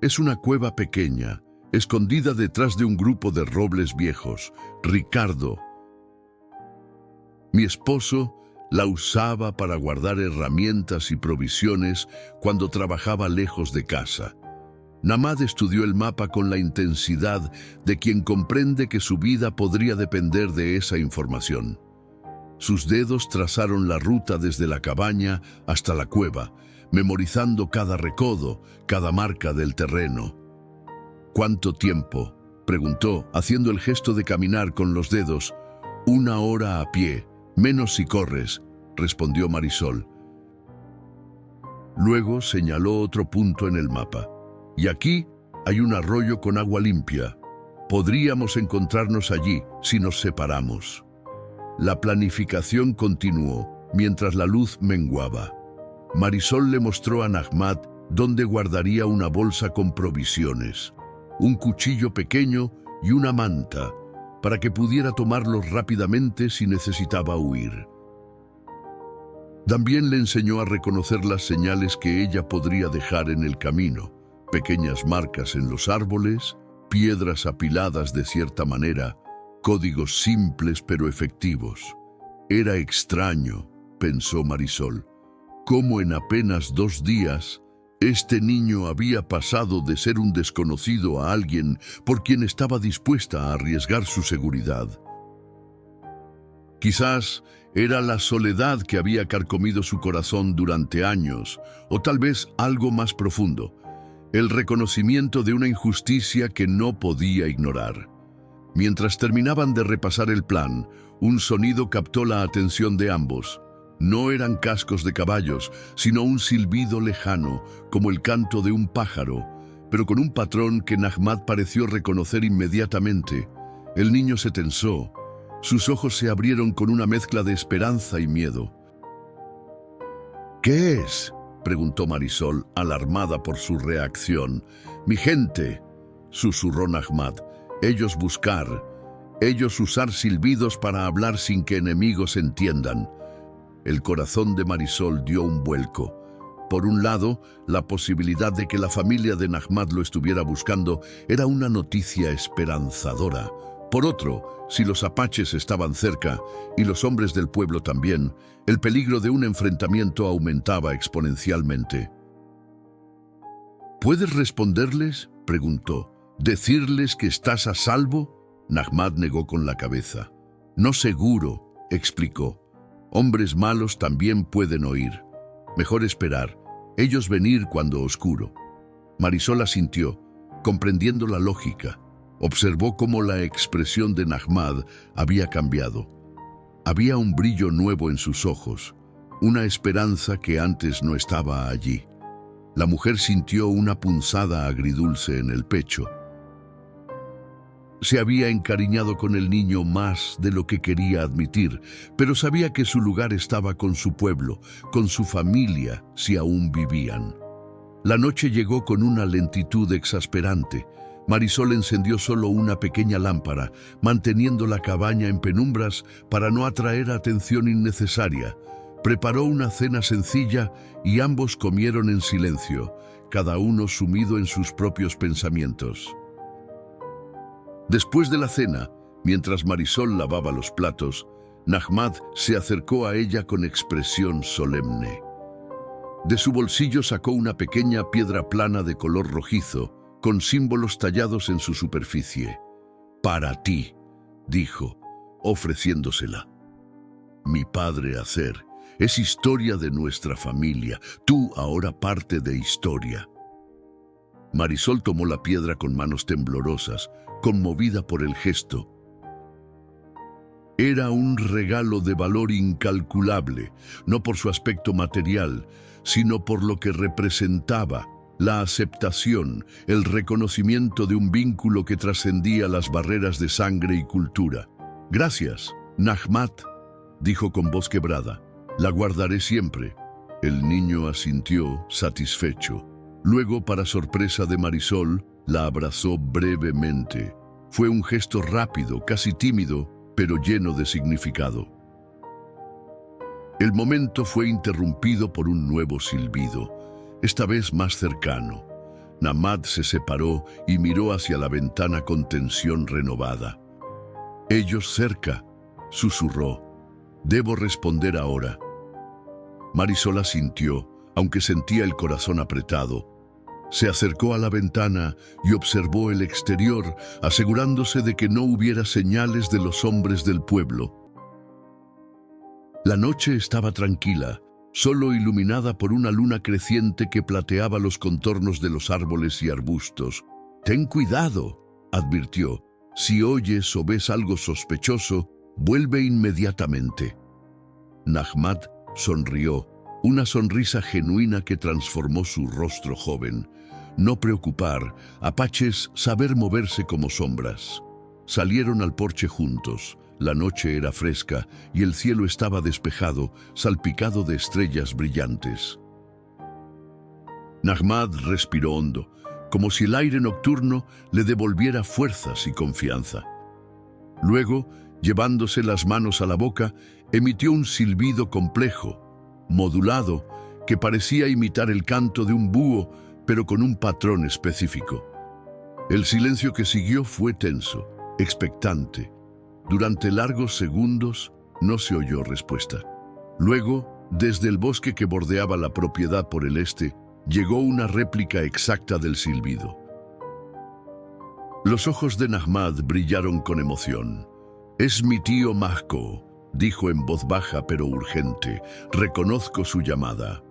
Speaker 1: Es una cueva pequeña, escondida detrás de un grupo de robles viejos. Ricardo, mi esposo, la usaba para guardar herramientas y provisiones cuando trabajaba lejos de casa». Nahmat estudió el mapa con la intensidad de quien comprende que su vida podría depender de esa información. Sus dedos trazaron la ruta desde la cabaña hasta la cueva, memorizando cada recodo, cada marca del terreno. «¿Cuánto tiempo?», preguntó, haciendo el gesto de caminar con los dedos. «1 hora a pie, menos si corres», respondió Marisol. Luego señaló otro punto en el mapa. «Y aquí hay un arroyo con agua limpia. Podríamos encontrarnos allí si nos separamos». La planificación continuó mientras la luz menguaba. Marisol le mostró a Nahmat dónde guardaría una bolsa con provisiones, un cuchillo pequeño y una manta para que pudiera tomarlos rápidamente si necesitaba huir. También le enseñó a reconocer las señales que ella podría dejar en el camino. Pequeñas marcas en los árboles, piedras apiladas de cierta manera, códigos simples pero efectivos. Era extraño, pensó Marisol, cómo en apenas 2 días este niño había pasado de ser un desconocido a alguien por quien estaba dispuesta a arriesgar su seguridad. Quizás era la soledad que había carcomido su corazón durante años, o tal vez algo más profundo. El reconocimiento de una injusticia que no podía ignorar. Mientras terminaban de repasar el plan, un sonido captó la atención de ambos. No eran cascos de caballos, sino un silbido lejano, como el canto de un pájaro, pero con un patrón que Nahmat pareció reconocer inmediatamente. El niño se tensó. Sus ojos se abrieron con una mezcla de esperanza y miedo. «¿Qué es?», preguntó Marisol, alarmada por su reacción. «Mi gente», susurró Nahmat. «Ellos buscar, ellos usar silbidos para hablar sin que enemigos entiendan». El corazón de Marisol dio un vuelco. Por un lado, la posibilidad de que la familia de Nahmat lo estuviera buscando era una noticia esperanzadora. Por otro, si los apaches estaban cerca, y los hombres del pueblo también, el peligro de un enfrentamiento aumentaba exponencialmente. «¿Puedes responderles?», preguntó. «¿Decirles que estás a salvo?». Nahmat negó con la cabeza. «No seguro», explicó. «Hombres malos también pueden oír. Mejor esperar. Ellos venir cuando oscuro». Marisol asintió, comprendiendo la lógica. Observó cómo la expresión de Nahmat había cambiado. Había un brillo nuevo en sus ojos, una esperanza que antes no estaba allí. La mujer sintió una punzada agridulce en el pecho. Se había encariñado con el niño más de lo que quería admitir, pero sabía que su lugar estaba con su pueblo, con su familia, si aún vivían. La noche llegó con una lentitud exasperante. Marisol encendió solo una pequeña lámpara, manteniendo la cabaña en penumbras para no atraer atención innecesaria. Preparó una cena sencilla y ambos comieron en silencio, cada uno sumido en sus propios pensamientos. Después de la cena, mientras Marisol lavaba los platos, Nahmad se acercó a ella con expresión solemne. De su bolsillo sacó una pequeña piedra plana de color rojizo, con símbolos tallados en su superficie. «Para ti», dijo, ofreciéndosela. «Mi padre Acer, es historia de nuestra familia, tú ahora parte de historia». Marisol tomó la piedra con manos temblorosas, conmovida por el gesto. Era un regalo de valor incalculable, no por su aspecto material, sino por lo que representaba: la aceptación, el reconocimiento de un vínculo que trascendía las barreras de sangre y cultura. «Gracias, Nahmad», dijo con voz quebrada. «La guardaré siempre». El niño asintió, satisfecho. Luego, para sorpresa de Marisol, la abrazó brevemente. Fue un gesto rápido, casi tímido, pero lleno de significado. El momento fue interrumpido por un nuevo silbido, esta vez más cercano. Nahmad se separó y miró hacia la ventana con tensión renovada. «Ellos cerca», susurró. «Debo responder ahora». Marisol asintió, aunque sentía el corazón apretado. Se acercó a la ventana y observó el exterior, asegurándose de que no hubiera señales de los hombres del pueblo. La noche estaba tranquila, solo iluminada por una luna creciente que plateaba los contornos de los árboles y arbustos. «Ten cuidado», advirtió. «Si oyes o ves algo sospechoso, vuelve inmediatamente». Nahmad sonrió, una sonrisa genuina que transformó su rostro joven. No preocupar, apaches saber moverse como sombras. Salieron al porche juntos. La noche era fresca y el cielo estaba despejado, salpicado de estrellas brillantes. Nahmad respiró hondo, como si el aire nocturno le devolviera fuerzas y confianza. Luego, llevándose las manos a la boca, emitió un silbido complejo, modulado, que parecía imitar el canto de un búho, pero con un patrón específico. El silencio que siguió fue tenso, expectante. Durante largos segundos no se oyó respuesta. Luego, desde el bosque que bordeaba la propiedad por el este, llegó una réplica exacta del silbido. Los ojos de Nahmad brillaron con emoción. «Es mi tío Mahko», dijo en voz baja pero urgente. «Reconozco su llamada».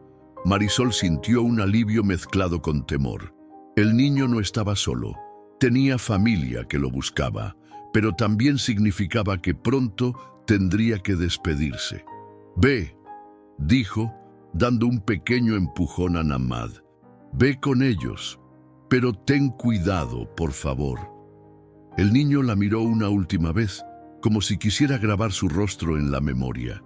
Speaker 1: Marisol sintió un alivio mezclado con temor. El niño no estaba solo. Tenía familia que lo buscaba, pero también significaba que pronto tendría que despedirse. «Ve», dijo, dando un pequeño empujón a Nahmad. «Ve con ellos, pero ten cuidado, por favor». El niño la miró una última vez, como si quisiera grabar su rostro en la memoria.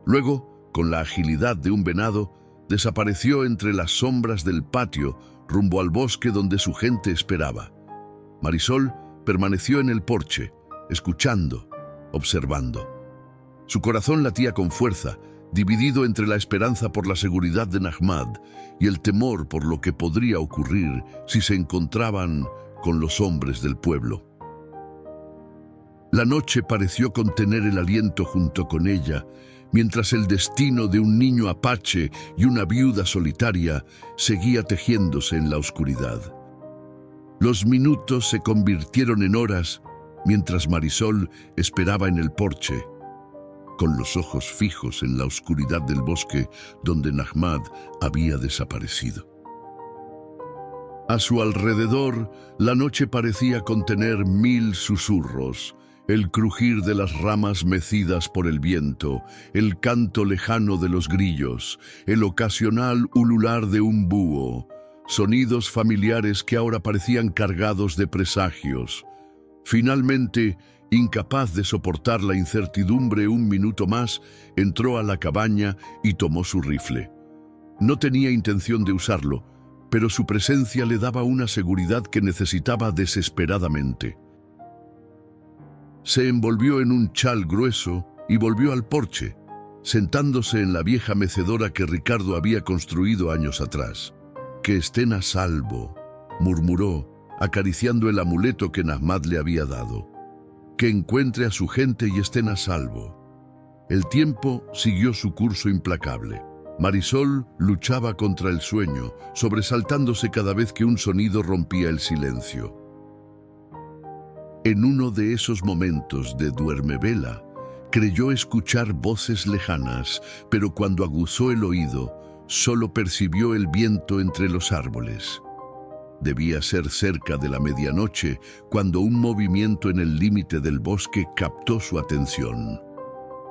Speaker 1: Luego, con la agilidad de un venado, desapareció entre las sombras del patio, rumbo al bosque donde su gente esperaba. Marisol permaneció en el porche, escuchando, observando. Su corazón latía con fuerza, dividido entre la esperanza por la seguridad de Nahmad y el temor por lo que podría ocurrir si se encontraban con los hombres del pueblo. La noche pareció contener el aliento junto con ella, mientras el destino de un niño apache y una viuda solitaria seguía tejiéndose en la oscuridad. Los minutos se convirtieron en horas, mientras Marisol esperaba en el porche, con los ojos fijos en la oscuridad del bosque donde Nahmad había desaparecido. A su alrededor, la noche parecía contener 1000 susurros, el crujir de las ramas mecidas por el viento, el canto lejano de los grillos, el ocasional ulular de un búho, sonidos familiares que ahora parecían cargados de presagios. Finalmente, incapaz de soportar la incertidumbre un minuto más, entró a la cabaña y tomó su rifle. No tenía intención de usarlo, pero su presencia le daba una seguridad que necesitaba desesperadamente. Se envolvió en un chal grueso y volvió al porche, sentándose en la vieja mecedora que Ricardo había construido años atrás. «Que estén a salvo», murmuró, acariciando el amuleto que Nahmad le había dado. «Que encuentre a su gente y estén a salvo». El tiempo siguió su curso implacable. Marisol luchaba contra el sueño, sobresaltándose cada vez que un sonido rompía el silencio. En uno de esos momentos de duermevela, creyó escuchar voces lejanas, pero cuando aguzó el oído, solo percibió el viento entre los árboles. Debía ser cerca de la medianoche cuando un movimiento en el límite del bosque captó su atención.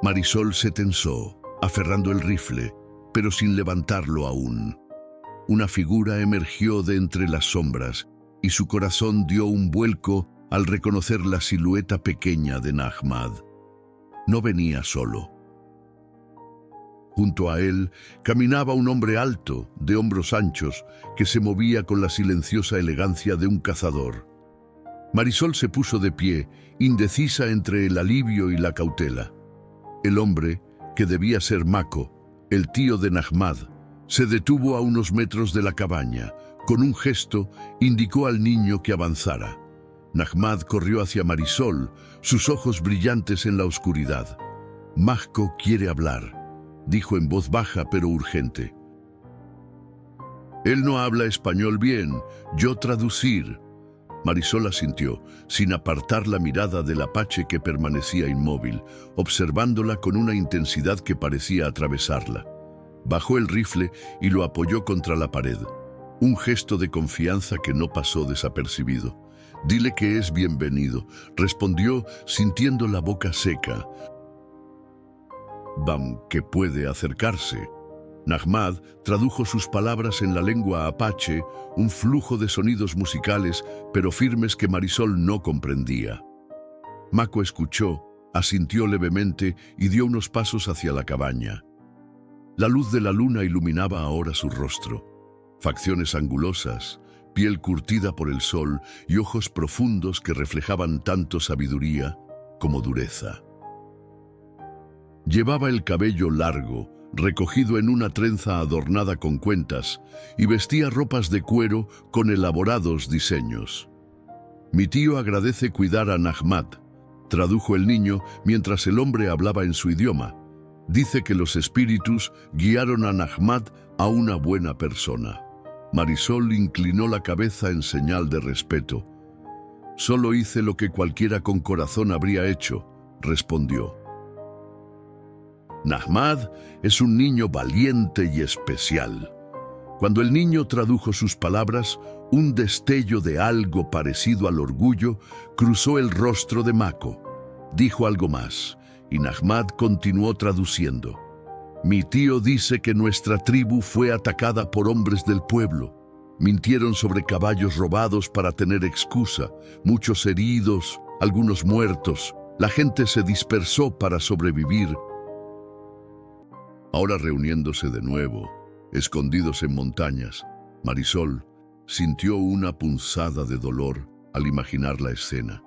Speaker 1: Marisol se tensó, aferrando el rifle, pero sin levantarlo aún. Una figura emergió de entre las sombras y su corazón dio un vuelco al reconocer la silueta pequeña de Nahmad. No venía solo. Junto a él caminaba un hombre alto, de hombros anchos, que se movía con la silenciosa elegancia de un cazador. Marisol se puso de pie, indecisa entre el alivio y la cautela. El hombre, que debía ser Mako, el tío de Nahmad, se detuvo a unos metros de la cabaña. Con un gesto, indicó al niño que avanzara. Nahmad corrió hacia Marisol, sus ojos brillantes en la oscuridad. «Mako quiere hablar», dijo en voz baja pero urgente. «Él no habla español bien, yo traducir». Marisol asintió, sin apartar la mirada del apache que permanecía inmóvil, observándola con una intensidad que parecía atravesarla. Bajó el rifle y lo apoyó contra la pared. Un gesto de confianza que no pasó desapercibido. «Dile que es bienvenido», respondió, sintiendo la boca seca. «Bam, que puede acercarse». Nahmad tradujo sus palabras en la lengua apache, un flujo de sonidos musicales, pero firmes que Marisol no comprendía. Mako escuchó, asintió levemente y dio unos pasos hacia la cabaña. La luz de la luna iluminaba ahora su rostro. Facciones angulosas, piel curtida por el sol y ojos profundos que reflejaban tanto sabiduría como dureza. Llevaba el cabello largo, recogido en una trenza adornada con cuentas, y vestía ropas de cuero con elaborados diseños. «Mi tío agradece cuidar a Nahmad», tradujo el niño mientras el hombre hablaba en su idioma. «Dice que los espíritus guiaron a Nahmad a una buena persona». Marisol inclinó la cabeza en señal de respeto. «Solo hice lo que cualquiera con corazón habría hecho», respondió. Nahmad es un niño valiente y especial. Cuando el niño tradujo sus palabras, un destello de algo parecido al orgullo cruzó el rostro de Mako. Dijo algo más, y Nahmad continuó traduciendo. «Mi tío dice que nuestra tribu fue atacada por hombres del pueblo. Mintieron sobre caballos robados para tener excusa, muchos heridos, algunos muertos. La gente se dispersó para sobrevivir. Ahora reuniéndose de nuevo, escondidos en montañas, Marisol sintió una punzada de dolor al imaginar la escena.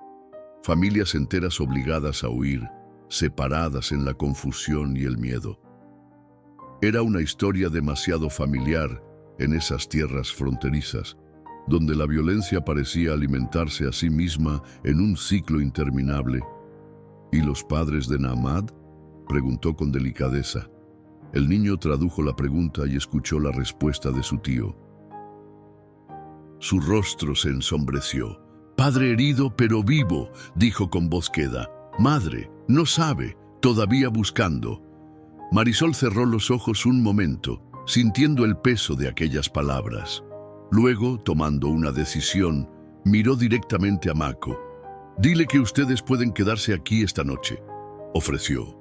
Speaker 1: Familias enteras obligadas a huir, separadas en la confusión y el miedo. Era una historia demasiado familiar en esas tierras fronterizas, donde la violencia parecía alimentarse a sí misma en un ciclo interminable. ¿Y los padres de Nahmad?, preguntó con delicadeza. El niño tradujo la pregunta y escuchó la respuesta de su tío. Su rostro se ensombreció. «Padre herido pero vivo», dijo con voz queda. «Madre, no sabe, todavía buscando». Marisol cerró los ojos un momento, sintiendo el peso de aquellas palabras. Luego, tomando una decisión, miró directamente a Mako. «Dile que ustedes pueden quedarse aquí esta noche», ofreció.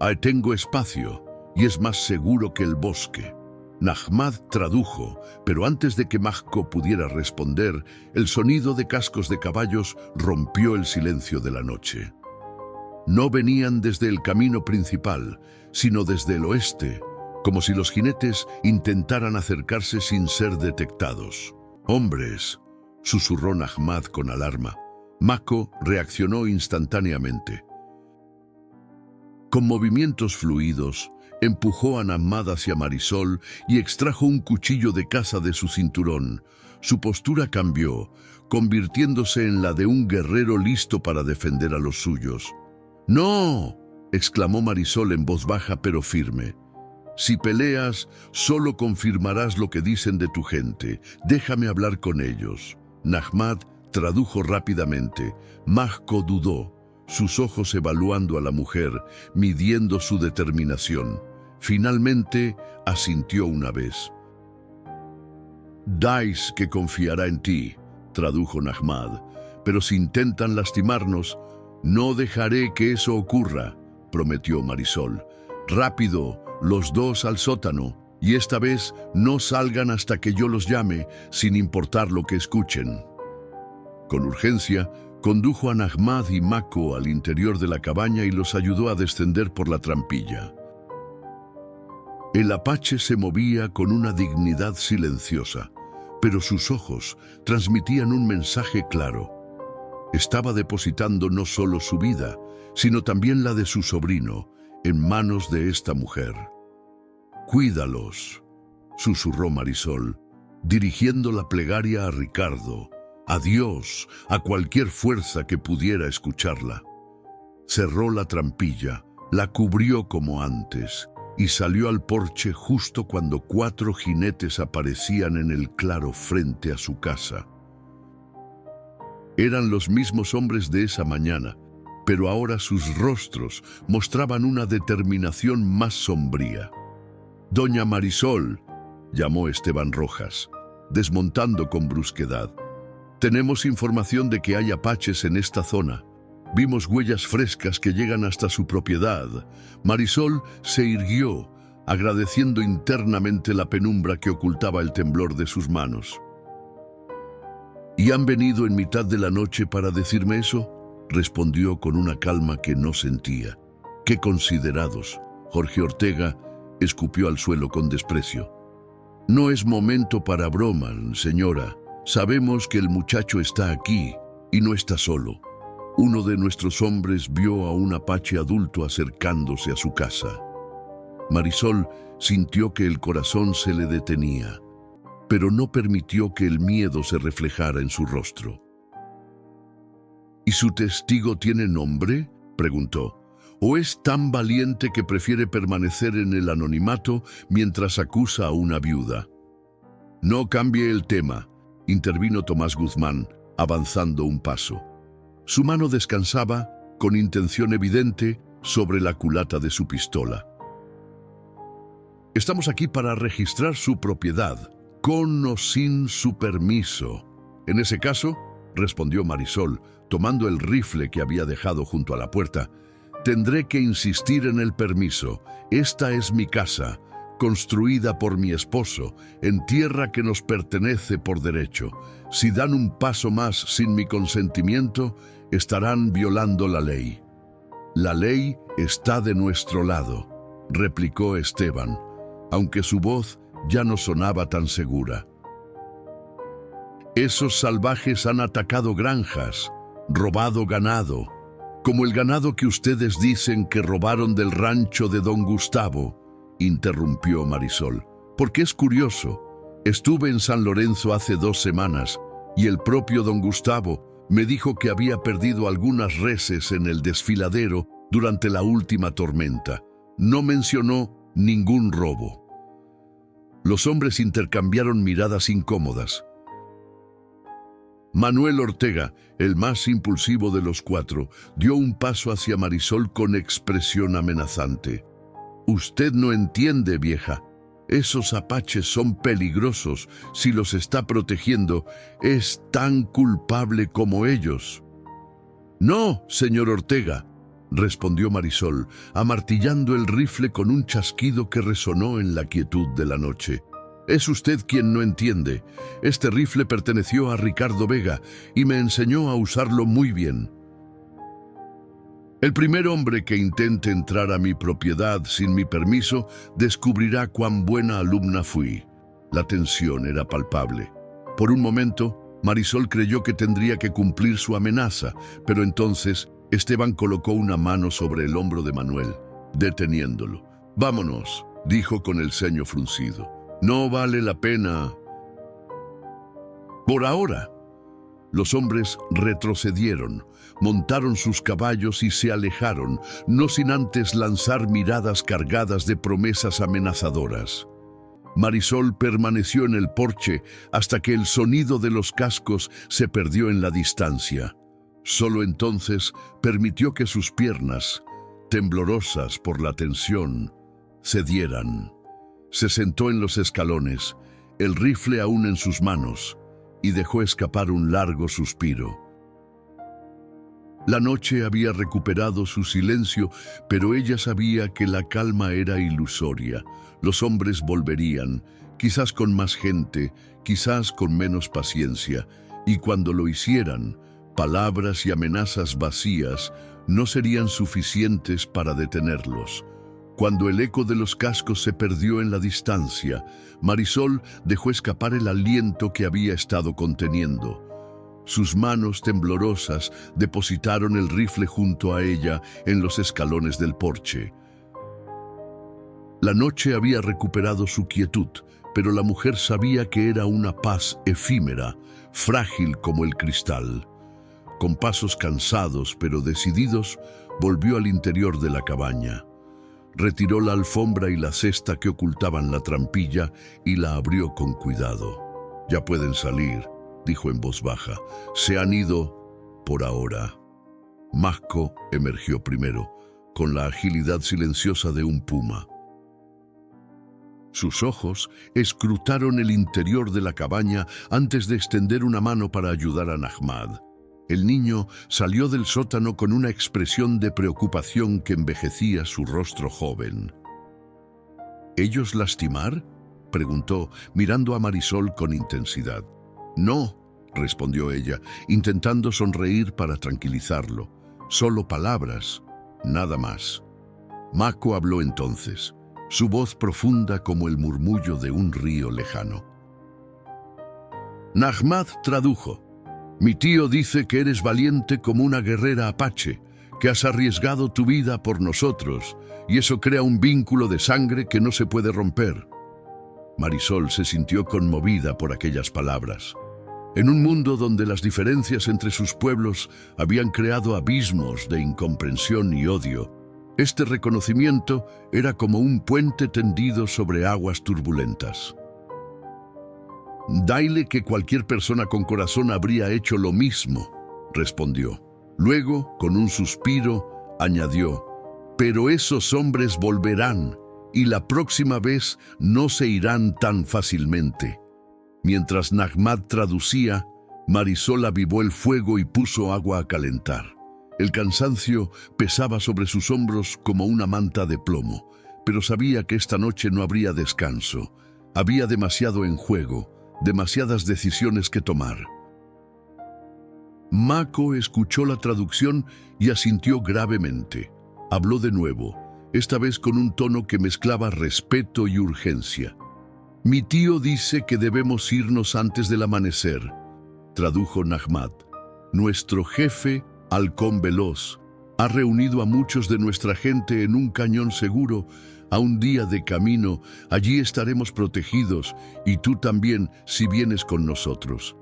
Speaker 1: «Ahí tengo espacio, y es más seguro que el bosque». Nahmad tradujo, pero antes de que Mako pudiera responder, el sonido de cascos de caballos rompió el silencio de la noche. No venían desde el camino principal, sino desde el oeste, como si los jinetes intentaran acercarse sin ser detectados. «Hombres», susurró Nahmad con alarma. Mako reaccionó instantáneamente. Con movimientos fluidos, empujó a Nahmad hacia Marisol y extrajo un cuchillo de caza de su cinturón. Su postura cambió, convirtiéndose en la de un guerrero listo para defender a los suyos. «¡No!», exclamó Marisol en voz baja pero firme. «Si peleas, solo confirmarás lo que dicen de tu gente. Déjame hablar con ellos». Nahmad tradujo rápidamente. Mako dudó, sus ojos evaluando a la mujer, midiendo su determinación. Finalmente, asintió una vez. «Dais que confiará en ti», tradujo Nahmad, «pero si intentan lastimarnos, no dejaré que eso ocurra», prometió Marisol. «Rápido, los dos al sótano, y esta vez no salgan hasta que yo los llame, sin importar lo que escuchen». Con urgencia, condujo a Nahmad y Mako al interior de la cabaña y los ayudó a descender por la trampilla. El apache se movía con una dignidad silenciosa, pero sus ojos transmitían un mensaje claro. Estaba depositando no solo su vida, sino también la de su sobrino, en manos de esta mujer. «Cuídalos», susurró Marisol, dirigiendo la plegaria a Ricardo, a Dios, a cualquier fuerza que pudiera escucharla. Cerró la trampilla, la cubrió como antes, y salió al porche justo cuando 4 jinetes aparecían en el claro frente a su casa. Eran los mismos hombres de esa mañana, pero ahora sus rostros mostraban una determinación más sombría. «Doña Marisol», llamó Esteban Rojas, desmontando con brusquedad. «Tenemos información de que hay apaches en esta zona. Vimos huellas frescas que llegan hasta su propiedad». Marisol se irguió, agradeciendo internamente la penumbra que ocultaba el temblor de sus manos. «¿Y han venido en mitad de la noche para decirme eso?», respondió con una calma que no sentía. «¡Qué considerados!». Jorge Ortega escupió al suelo con desprecio. «No es momento para broma, señora. Sabemos que el muchacho está aquí y no está solo. Uno de nuestros hombres vio a un apache adulto acercándose a su casa». Marisol sintió que el corazón se le detenía, pero no permitió que el miedo se reflejara en su rostro. «¿Y su testigo tiene nombre?», preguntó. «¿O es tan valiente que prefiere permanecer en el anonimato mientras acusa a una viuda?». «No cambie el tema», intervino Tomás Guzmán, avanzando un paso. Su mano descansaba, con intención evidente, sobre la culata de su pistola. «Estamos aquí para registrar su propiedad, con o sin su permiso». «En ese caso», respondió Marisol, tomando el rifle que había dejado junto a la puerta, «tendré que insistir en el permiso. Esta es mi casa, construida por mi esposo, en tierra que nos pertenece por derecho. Si dan un paso más sin mi consentimiento, estarán violando la ley». «La ley está de nuestro lado», replicó Esteban, aunque su voz ya no sonaba tan segura. «Esos salvajes han atacado granjas, robado ganado, como el ganado que ustedes dicen que robaron del rancho de don Gustavo», interrumpió Marisol. «Porque es curioso. Estuve en San Lorenzo hace 2 semanas y el propio don Gustavo me dijo que había perdido algunas reses en el desfiladero durante la última tormenta. No mencionó ningún robo». Los hombres intercambiaron miradas incómodas. Manuel Ortega, el más impulsivo de los 4, dio un paso hacia Marisol con expresión amenazante. «Usted no entiende, vieja. Esos apaches son peligrosos. Si los está protegiendo, es tan culpable como ellos». «No, señor Ortega», respondió Marisol, amartillando el rifle con un chasquido que resonó en la quietud de la noche. «Es usted quien no entiende. Este rifle perteneció a Ricardo Vega y me enseñó a usarlo muy bien». El primer hombre que intente entrar a mi propiedad sin mi permiso descubrirá cuán buena alumna fui. La tensión era palpable. Por un momento, Marisol creyó que tendría que cumplir su amenaza, pero entonces Esteban colocó una mano sobre el hombro de Manuel, deteniéndolo. «Vámonos», dijo con el ceño fruncido. «No vale la pena». Por ahora. Los hombres retrocedieron, montaron sus caballos y se alejaron, no sin antes lanzar miradas cargadas de promesas amenazadoras. Marisol permaneció en el porche hasta que el sonido de los cascos se perdió en la distancia. Solo entonces permitió que sus piernas, temblorosas por la tensión, cedieran. Se sentó en los escalones, el rifle aún en sus manos, y dejó escapar un largo suspiro. La noche había recuperado su silencio, pero ella sabía que la calma era ilusoria. Los hombres volverían, quizás con más gente, quizás con menos paciencia, y cuando lo hicieran, palabras y amenazas vacías no serían suficientes para detenerlos. Cuando el eco de los cascos se perdió en la distancia, Marisol dejó escapar el aliento que había estado conteniendo. Sus manos temblorosas depositaron el rifle junto a ella en los escalones del porche. La noche había recuperado su quietud, pero la mujer sabía que era una paz efímera, frágil como el cristal. Con pasos cansados pero decididos, volvió al interior de la cabaña. Retiró la alfombra y la cesta que ocultaban la trampilla y la abrió con cuidado. «Ya pueden salir», dijo en voz baja. «Se han ido por ahora». Majco emergió primero, con la agilidad silenciosa de un puma. Sus ojos escrutaron el interior de la cabaña antes de extender una mano para ayudar a Nahmad. El niño salió del sótano con una expresión de preocupación que envejecía su rostro joven. «¿Ellos lastimar?», preguntó, mirando a Marisol con intensidad. «No», respondió ella, intentando sonreír para tranquilizarlo. «Solo palabras, nada más». Majco habló entonces, su voz profunda como el murmullo de un río lejano. Nahmad tradujo. «Mi tío dice que eres valiente como una guerrera apache, que has arriesgado tu vida por nosotros, y eso crea un vínculo de sangre que no se puede romper». Marisol se sintió conmovida por aquellas palabras. En un mundo donde las diferencias entre sus pueblos habían creado abismos de incomprensión y odio, este reconocimiento era como un puente tendido sobre aguas turbulentas. «Dile que cualquier persona con corazón habría hecho lo mismo», respondió. Luego, con un suspiro, añadió, «Pero esos hombres volverán, y la próxima vez no se irán tan fácilmente». Mientras Nahmad traducía, Marisol avivó el fuego y puso agua a calentar. El cansancio pesaba sobre sus hombros como una manta de plomo, pero sabía que esta noche no habría descanso. Había demasiado en juego, demasiadas decisiones que tomar. Majco escuchó la traducción y asintió gravemente. Habló de nuevo, esta vez con un tono que mezclaba respeto y urgencia. «Mi tío dice que debemos irnos antes del amanecer», tradujo Nahmad. «Nuestro jefe, Halcón Veloz, ha reunido a muchos de nuestra gente en un cañón seguro. A un día de camino, allí estaremos protegidos, y tú también si vienes con nosotros».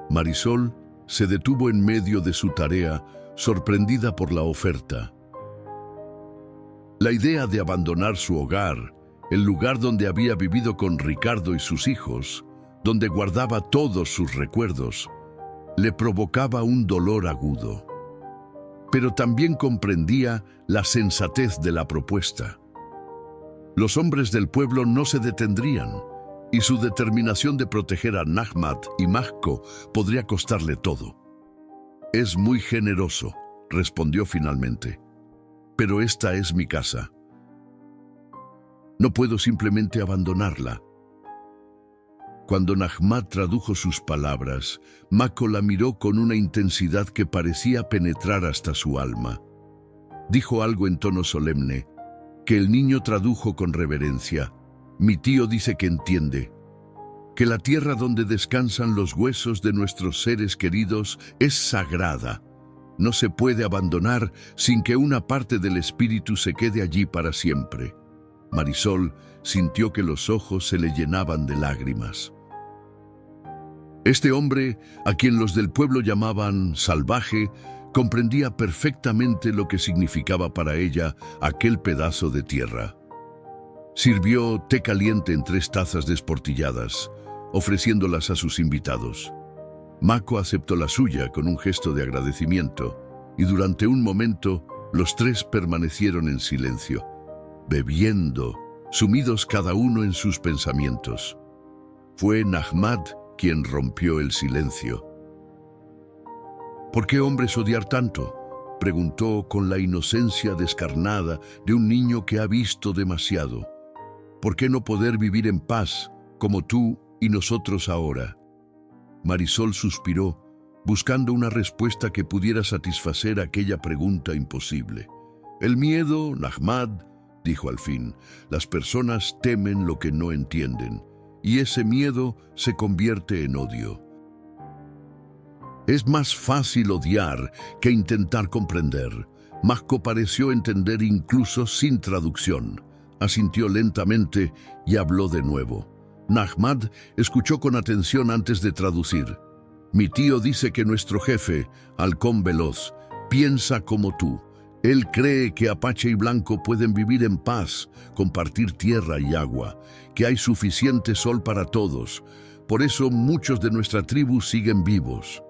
Speaker 1: Marisol se detuvo en medio de su tarea, sorprendida por la oferta. La idea de abandonar su hogar, el lugar donde había vivido con Ricardo y sus hijos, donde guardaba todos sus recuerdos, le provocaba un dolor agudo. Pero también comprendía la sensatez de la propuesta. Los hombres del pueblo no se detendrían, y su determinación de proteger a Nahmad y Majco podría costarle todo. «Es muy generoso», respondió finalmente, «pero esta es mi casa. No puedo simplemente abandonarla». Cuando Nahmad tradujo sus palabras, Majco la miró con una intensidad que parecía penetrar hasta su alma. Dijo algo en tono solemne, que el niño tradujo con reverencia. Mi tío dice que entiende, que la tierra donde descansan los huesos de nuestros seres queridos es sagrada. No se puede abandonar sin que una parte del espíritu se quede allí para siempre. Marisol sintió que los ojos se le llenaban de lágrimas. Este hombre, a quien los del pueblo llamaban salvaje, comprendía perfectamente lo que significaba para ella aquel pedazo de tierra. Sirvió té caliente en 3 tazas desportilladas, ofreciéndolas a sus invitados. Mako aceptó la suya con un gesto de agradecimiento, y durante un momento los 3 permanecieron en silencio, bebiendo, sumidos cada uno en sus pensamientos. Fue Nahmad quien rompió el silencio. ¿Por qué hombres odiar tanto?, preguntó con la inocencia descarnada de un niño que ha visto demasiado. ¿Por qué no poder vivir en paz, como tú y nosotros ahora? Marisol suspiró, buscando una respuesta que pudiera satisfacer aquella pregunta imposible. El miedo, Nahmad, dijo al fin, las personas temen lo que no entienden, y ese miedo se convierte en odio. Es más fácil odiar que intentar comprender. Mako pareció entender incluso sin traducción. Asintió lentamente y habló de nuevo. Nahmad escuchó con atención antes de traducir. Mi tío dice que nuestro jefe, Halcón Veloz, piensa como tú. Él cree que Apache y Blanco pueden vivir en paz, compartir tierra y agua, que hay suficiente sol para todos. Por eso muchos de nuestra tribu siguen vivos.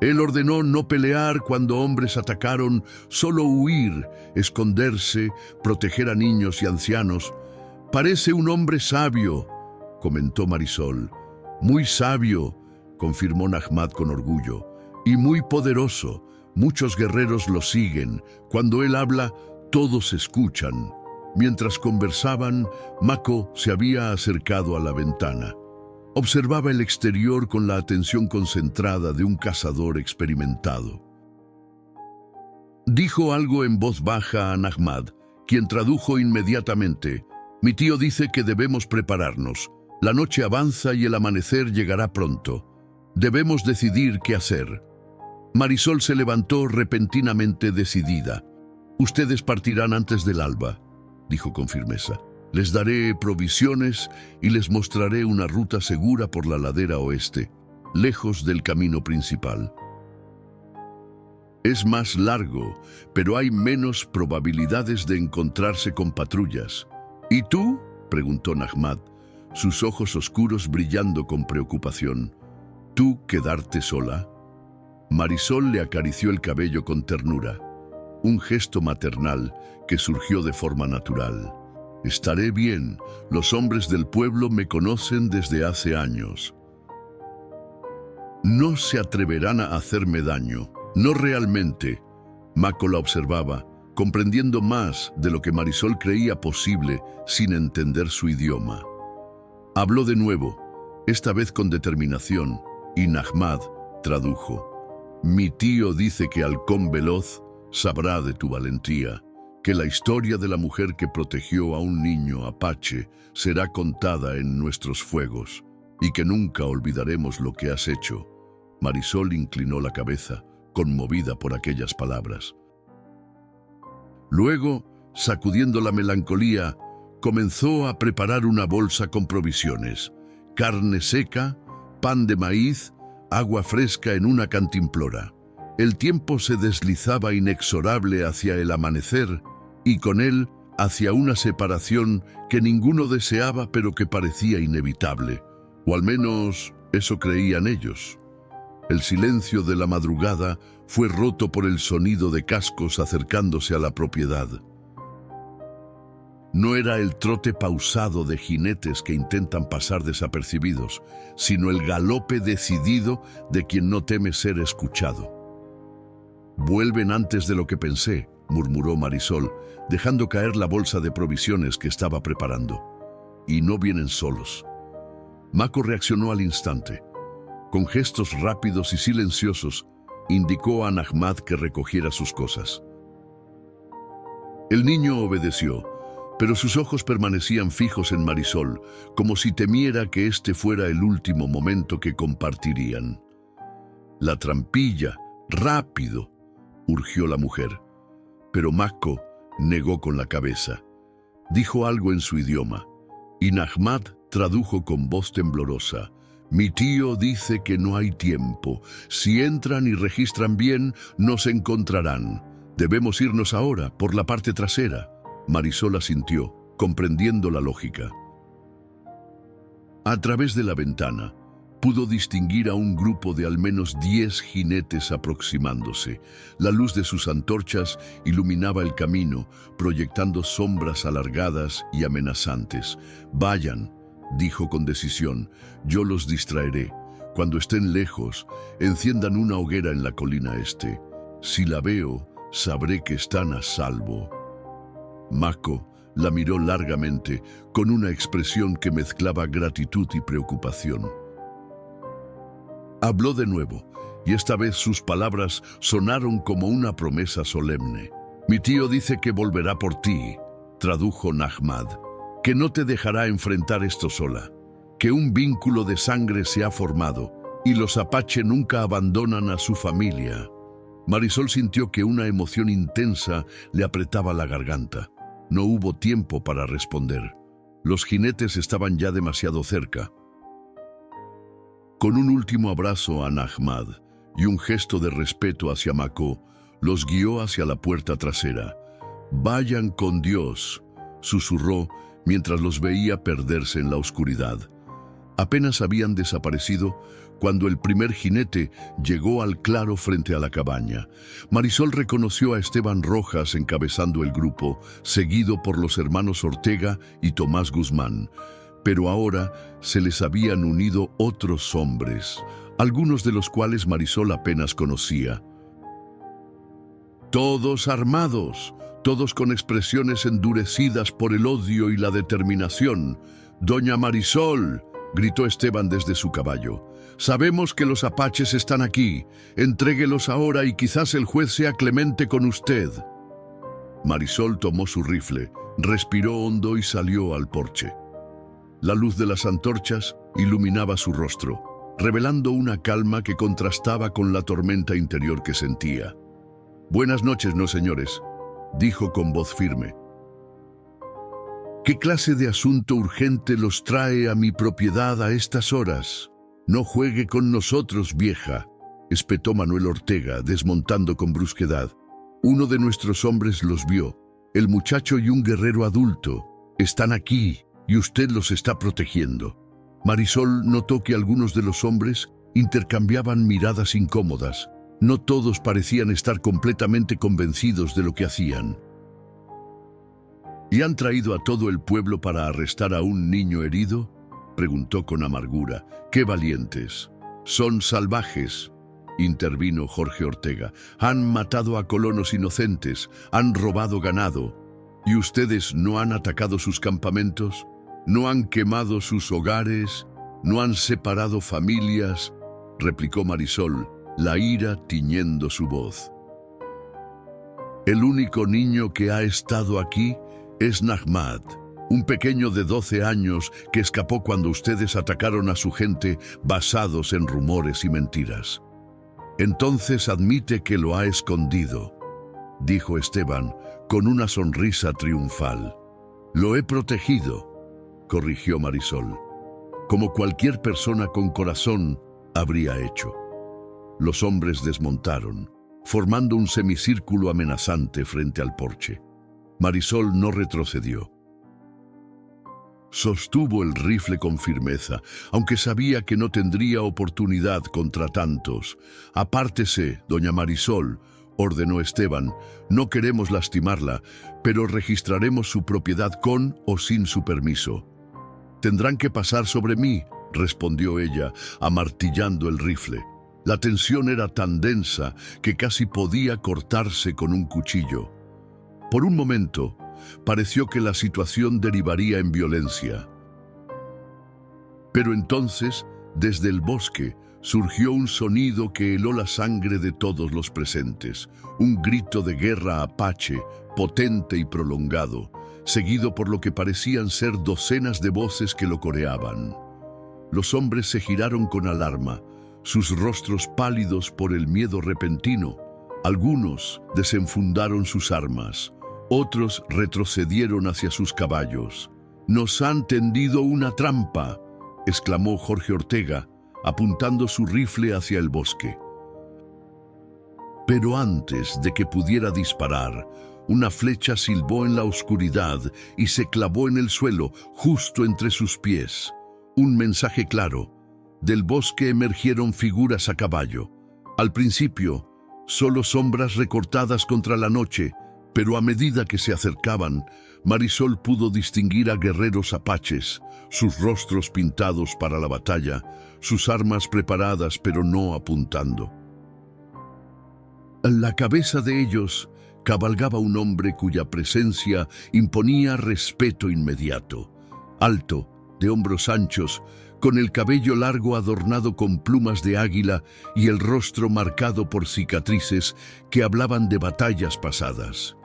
Speaker 1: Él ordenó no pelear cuando hombres atacaron, solo huir, esconderse, proteger a niños y ancianos. Parece un hombre sabio, comentó Marisol. Muy sabio, confirmó Nahmad con orgullo, y muy poderoso. Muchos guerreros lo siguen. Cuando él habla, todos escuchan. Mientras conversaban, Mako se había acercado a la ventana. Observaba el exterior con la atención concentrada de un cazador experimentado. Dijo algo en voz baja a Nahmad, quien tradujo inmediatamente. Mi tío dice que debemos prepararnos. La noche avanza y el amanecer llegará pronto. Debemos decidir qué hacer. Marisol se levantó repentinamente decidida. Ustedes partirán antes del alba, dijo con firmeza. Les daré provisiones y les mostraré una ruta segura por la ladera oeste, lejos del camino principal. Es más largo, pero hay menos probabilidades de encontrarse con patrullas. ¿Y tú?, preguntó Nahmad, sus ojos oscuros brillando con preocupación. ¿Tú quedarte sola? Marisol le acarició el cabello con ternura, un gesto maternal que surgió de forma natural. Estaré bien, los hombres del pueblo me conocen desde hace años. No se atreverán a hacerme daño, no realmente. Mako la observaba, comprendiendo más de lo que Marisol creía posible sin entender su idioma. Habló de nuevo, esta vez con determinación, y Nahmad tradujo. Mi tío dice que Halcón Veloz sabrá de tu valentía, que la historia de la mujer que protegió a un niño apache será contada en nuestros fuegos, y que nunca olvidaremos lo que has hecho. Marisol inclinó la cabeza, conmovida por aquellas palabras. Luego, sacudiendo la melancolía, comenzó a preparar una bolsa con provisiones, carne seca, pan de maíz, agua fresca en una cantimplora. El tiempo se deslizaba inexorable hacia el amanecer y con él hacia una separación que ninguno deseaba pero que parecía inevitable, o al menos eso creían ellos. El silencio de la madrugada fue roto por el sonido de cascos acercándose a la propiedad. No era el trote pausado de jinetes que intentan pasar desapercibidos, sino el galope decidido de quien no teme ser escuchado. «Vuelven antes de lo que pensé», murmuró Marisol, dejando caer la bolsa de provisiones que estaba preparando. «Y no vienen solos». Mako reaccionó al instante. Con gestos rápidos y silenciosos, indicó a Nahmad que recogiera sus cosas. El niño obedeció, pero sus ojos permanecían fijos en Marisol, como si temiera que este fuera el último momento que compartirían. «La trampilla, rápido», urgió la mujer, pero Mako negó con la cabeza. Dijo algo en su idioma, y Nahmad tradujo con voz temblorosa: «Mi tío dice que no hay tiempo. Si entran y registran bien, nos encontrarán. Debemos irnos ahora, por la parte trasera». Marisol asintió, comprendiendo la lógica. A través de la ventana, pudo distinguir a un grupo de al menos 10 jinetes aproximándose. La luz de sus antorchas iluminaba el camino, proyectando sombras alargadas y amenazantes. «Vayan», dijo con decisión, «yo los distraeré. Cuando estén lejos, enciendan una hoguera en la colina este. Si la veo, sabré que están a salvo». Mako la miró largamente, con una expresión que mezclaba gratitud y preocupación. Habló de nuevo, y esta vez sus palabras sonaron como una promesa solemne. «Mi tío dice que volverá por ti», tradujo Nahmad, «que no te dejará enfrentar esto sola, que un vínculo de sangre se ha formado, y los Apache nunca abandonan a su familia». Marisol sintió que una emoción intensa le apretaba la garganta. No hubo tiempo para responder. Los jinetes estaban ya demasiado cerca. Con un último abrazo a Nahmad y un gesto de respeto hacia Mako, los guió hacia la puerta trasera. «Vayan con Dios», susurró mientras los veía perderse en la oscuridad. Apenas habían desaparecido cuando el primer jinete llegó al claro frente a la cabaña. Marisol reconoció a Esteban Rojas encabezando el grupo, seguido por los hermanos Ortega y Tomás Guzmán. Pero ahora se les habían unido otros hombres, algunos de los cuales Marisol apenas conocía. Todos armados, todos con expresiones endurecidas por el odio y la determinación. «Doña Marisol», gritó Esteban desde su caballo, «sabemos que los apaches están aquí. Entréguelos ahora y quizás el juez sea clemente con usted». Marisol tomó su rifle, respiró hondo y salió al porche. La luz de las antorchas iluminaba su rostro, revelando una calma que contrastaba con la tormenta interior que sentía. «Buenas noches, no señores», dijo con voz firme. «¿Qué clase de asunto urgente los trae a mi propiedad a estas horas?» «No juegue con nosotros, vieja», espetó Manuel Ortega, desmontando con brusquedad. «Uno de nuestros hombres los vio, el muchacho y un guerrero adulto. Están aquí y usted los está protegiendo». Marisol notó que algunos de los hombres intercambiaban miradas incómodas. No todos parecían estar completamente convencidos de lo que hacían. «¿Y han traído a todo el pueblo para arrestar a un niño herido?», preguntó con amargura. «¡Qué valientes!». «Son salvajes», intervino Jorge Ortega. «Han matado a colonos inocentes, han robado ganado. ¿Y ustedes no han atacado sus campamentos? ¿No han quemado sus hogares? ¿No han separado familias?», replicó Marisol, la ira tiñendo su voz. «El único niño que ha estado aquí es Nahmad, un pequeño de 12 años que escapó cuando ustedes atacaron a su gente basados en rumores y mentiras. Entonces admite que lo ha escondido», dijo Esteban con una sonrisa triunfal. «Lo he protegido», corrigió Marisol, «como cualquier persona con corazón habría hecho». Los hombres desmontaron, formando un semicírculo amenazante frente al porche. Marisol no retrocedió. Sostuvo el rifle con firmeza, aunque sabía que no tendría oportunidad contra tantos. «Apártese, doña Marisol», ordenó Esteban. «No queremos lastimarla, pero registraremos su propiedad con o sin su permiso». «Tendrán que pasar sobre mí», respondió ella, amartillando el rifle. La tensión era tan densa que casi podía cortarse con un cuchillo. Por un momento, pareció que la situación derivaría en violencia. Pero entonces, desde el bosque, surgió un sonido que heló la sangre de todos los presentes, un grito de guerra apache potente y prolongado, seguido por lo que parecían ser docenas de voces que lo coreaban. Los hombres se giraron con alarma, sus rostros pálidos por el miedo repentino. Algunos desenfundaron sus armas, otros retrocedieron hacia sus caballos. «¡Nos han tendido una trampa!», exclamó Jorge Ortega, apuntando su rifle hacia el bosque. Pero antes de que pudiera disparar, una flecha silbó en la oscuridad y se clavó en el suelo, justo entre sus pies. Un mensaje claro. Del bosque emergieron figuras a caballo. Al principio, solo sombras recortadas contra la noche, pero a medida que se acercaban, Marisol pudo distinguir a guerreros apaches, sus rostros pintados para la batalla, sus armas preparadas pero no apuntando. En la cabeza de ellos cabalgaba un hombre cuya presencia imponía respeto inmediato. Alto, de hombros anchos, con el cabello largo adornado con plumas de águila y el rostro marcado por cicatrices que hablaban de batallas pasadas.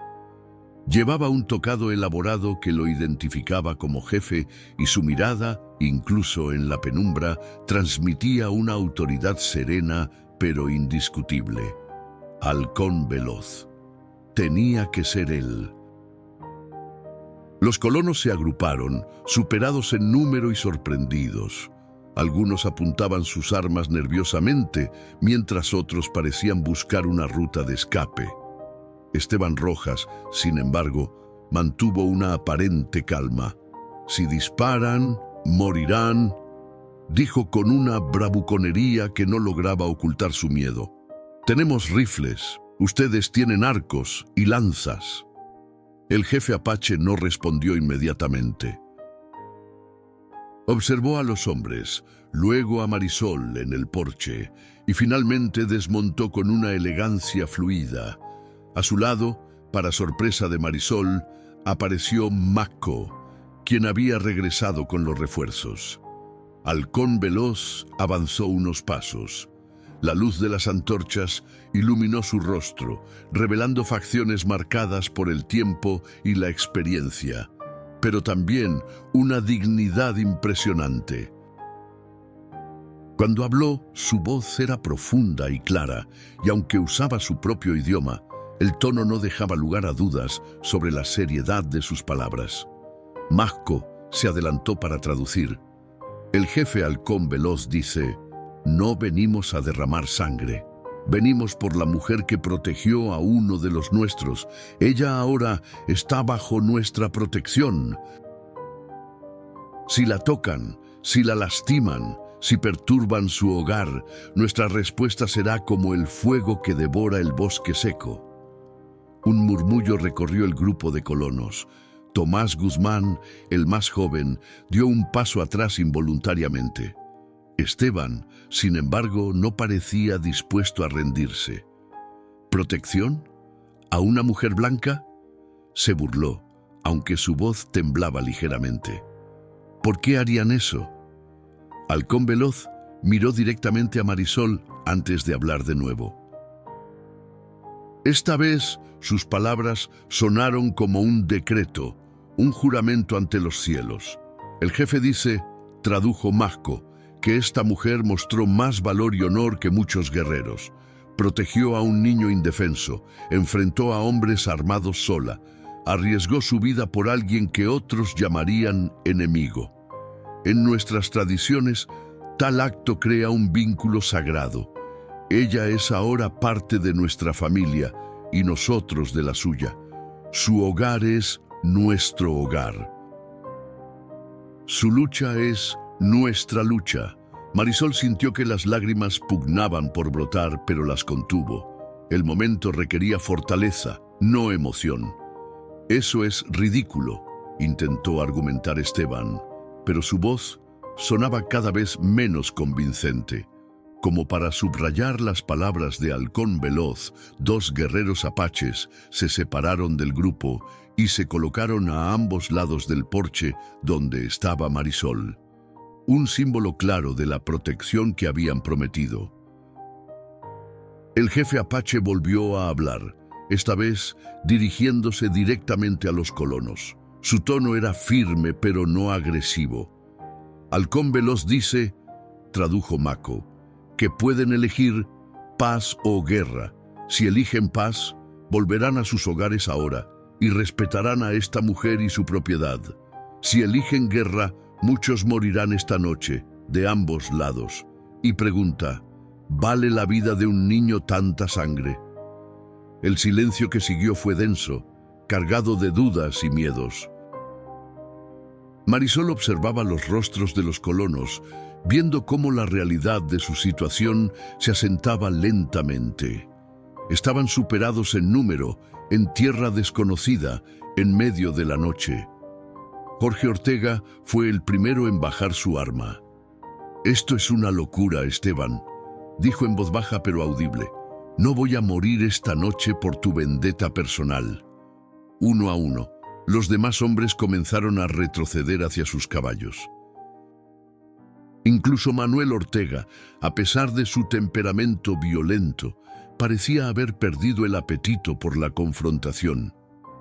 Speaker 1: Llevaba un tocado elaborado que lo identificaba como jefe y su mirada, incluso en la penumbra, transmitía una autoridad serena pero indiscutible. Halcón Veloz. Tenía que ser él. Los colonos se agruparon, superados en número y sorprendidos. Algunos apuntaban sus armas nerviosamente, mientras otros parecían buscar una ruta de escape. Esteban Rojas, sin embargo, mantuvo una aparente calma. «Si disparan, morirán», dijo con una bravuconería que no lograba ocultar su miedo. «Tenemos rifles, ustedes tienen arcos y lanzas». El jefe apache no respondió inmediatamente. Observó a los hombres, luego a Marisol en el porche, y finalmente desmontó con una elegancia fluida. A su lado, para sorpresa de Marisol, apareció Mako, quien había regresado con los refuerzos. Halcón Veloz avanzó unos pasos. La luz de las antorchas iluminó su rostro, revelando facciones marcadas por el tiempo y la experiencia, pero también una dignidad impresionante. Cuando habló, su voz era profunda y clara, y aunque usaba su propio idioma, el tono no dejaba lugar a dudas sobre la seriedad de sus palabras. Mako se adelantó para traducir. El jefe Halcón Veloz dice: «No venimos a derramar sangre. Venimos por la mujer que protegió a uno de los nuestros. Ella ahora está bajo nuestra protección. Si la tocan, si la lastiman, si perturban su hogar, nuestra respuesta será como el fuego que devora el bosque seco». Un murmullo recorrió el grupo de colonos. Tomás Guzmán, el más joven, dio un paso atrás involuntariamente. Esteban, sin embargo, no parecía dispuesto a rendirse. ¿Protección? ¿A una mujer blanca? Se burló, aunque su voz temblaba ligeramente. ¿Por qué harían eso? Halcón Veloz miró directamente a Marisol antes de hablar de nuevo. Esta vez sus palabras sonaron como un decreto, un juramento ante los cielos. El jefe dice, tradujo Mako, que esta mujer mostró más valor y honor que muchos guerreros. Protegió a un niño indefenso, enfrentó a hombres armados sola, arriesgó su vida por alguien que otros llamarían enemigo. En nuestras tradiciones, tal acto crea un vínculo sagrado. Ella es ahora parte de nuestra familia y nosotros de la suya. Su hogar es nuestro hogar. Su lucha es nuestra lucha. Marisol sintió que las lágrimas pugnaban por brotar, pero las contuvo. El momento requería fortaleza, no emoción. Eso es ridículo, intentó argumentar Esteban, pero su voz sonaba cada vez menos convincente. Como para subrayar las palabras de Halcón Veloz, dos guerreros apaches se separaron del grupo y se colocaron a ambos lados del porche donde estaba Marisol. Un símbolo claro de la protección que habían prometido. El jefe apache volvió a hablar, esta vez dirigiéndose directamente a los colonos. Su tono era firme pero no agresivo. Halcón Veloz dice, tradujo Mako, que pueden elegir paz o guerra. Si eligen paz, volverán a sus hogares ahora y respetarán a esta mujer y su propiedad. Si eligen guerra, muchos morirán esta noche, de ambos lados. Y pregunta, ¿vale la vida de un niño tanta sangre? El silencio que siguió fue denso, cargado de dudas y miedos. Marisol observaba los rostros de los colonos, viendo cómo la realidad de su situación se asentaba lentamente. Estaban superados en número, en tierra desconocida, en medio de la noche. Jorge Ortega fue el primero en bajar su arma. «Esto es una locura, Esteban», dijo en voz baja pero audible. «No voy a morir esta noche por tu vendetta personal». Uno a uno, los demás hombres comenzaron a retroceder hacia sus caballos. Incluso Manuel Ortega, a pesar de su temperamento violento, parecía haber perdido el apetito por la confrontación.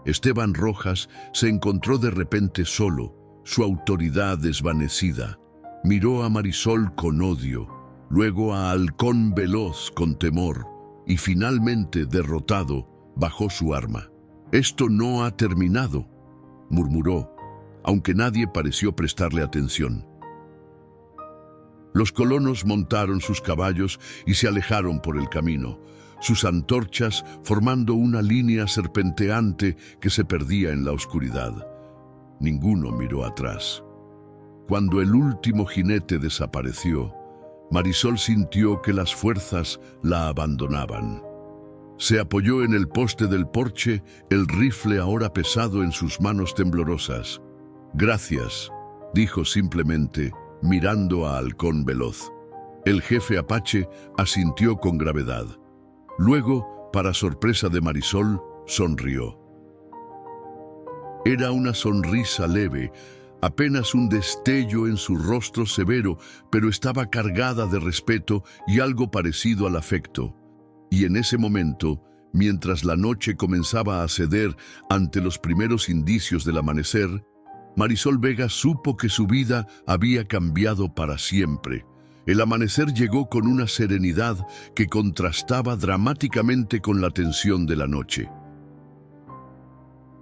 Speaker 1: Esteban Rojas se encontró de repente solo, su autoridad desvanecida. Miró a Marisol con odio, luego a Halcón Veloz con temor, y finalmente, derrotado, bajó su arma. «Esto no ha terminado», murmuró, aunque nadie pareció prestarle atención. Los colonos montaron sus caballos y se alejaron por el camino, sus antorchas formando una línea serpenteante que se perdía en la oscuridad. Ninguno miró atrás. Cuando el último jinete desapareció, Marisol sintió que las fuerzas la abandonaban. Se apoyó en el poste del porche, el rifle ahora pesado en sus manos temblorosas. «Gracias», dijo simplemente, mirando a Halcón Veloz. El jefe apache asintió con gravedad. Luego, para sorpresa de Marisol, sonrió. Era una sonrisa leve, apenas un destello en su rostro severo, pero estaba cargada de respeto y algo parecido al afecto. Y en ese momento, mientras la noche comenzaba a ceder ante los primeros indicios del amanecer, Marisol Vega supo que su vida había cambiado para siempre. El amanecer llegó con una serenidad que contrastaba dramáticamente con la tensión de la noche.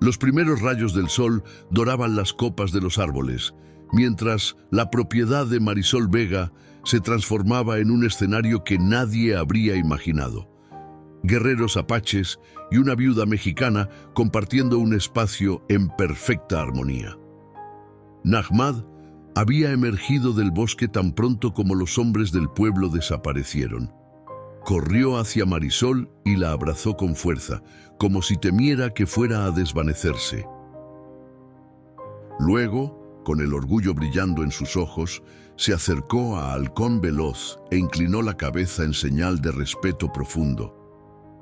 Speaker 1: Los primeros rayos del sol doraban las copas de los árboles, mientras la propiedad de Marisol Vega se transformaba en un escenario que nadie habría imaginado. Guerreros apaches y una viuda mexicana compartiendo un espacio en perfecta armonía. Nahmad había emergido del bosque tan pronto como los hombres del pueblo desaparecieron. Corrió hacia Marisol y la abrazó con fuerza, como si temiera que fuera a desvanecerse. Luego, con el orgullo brillando en sus ojos, se acercó a Halcón Veloz e inclinó la cabeza en señal de respeto profundo.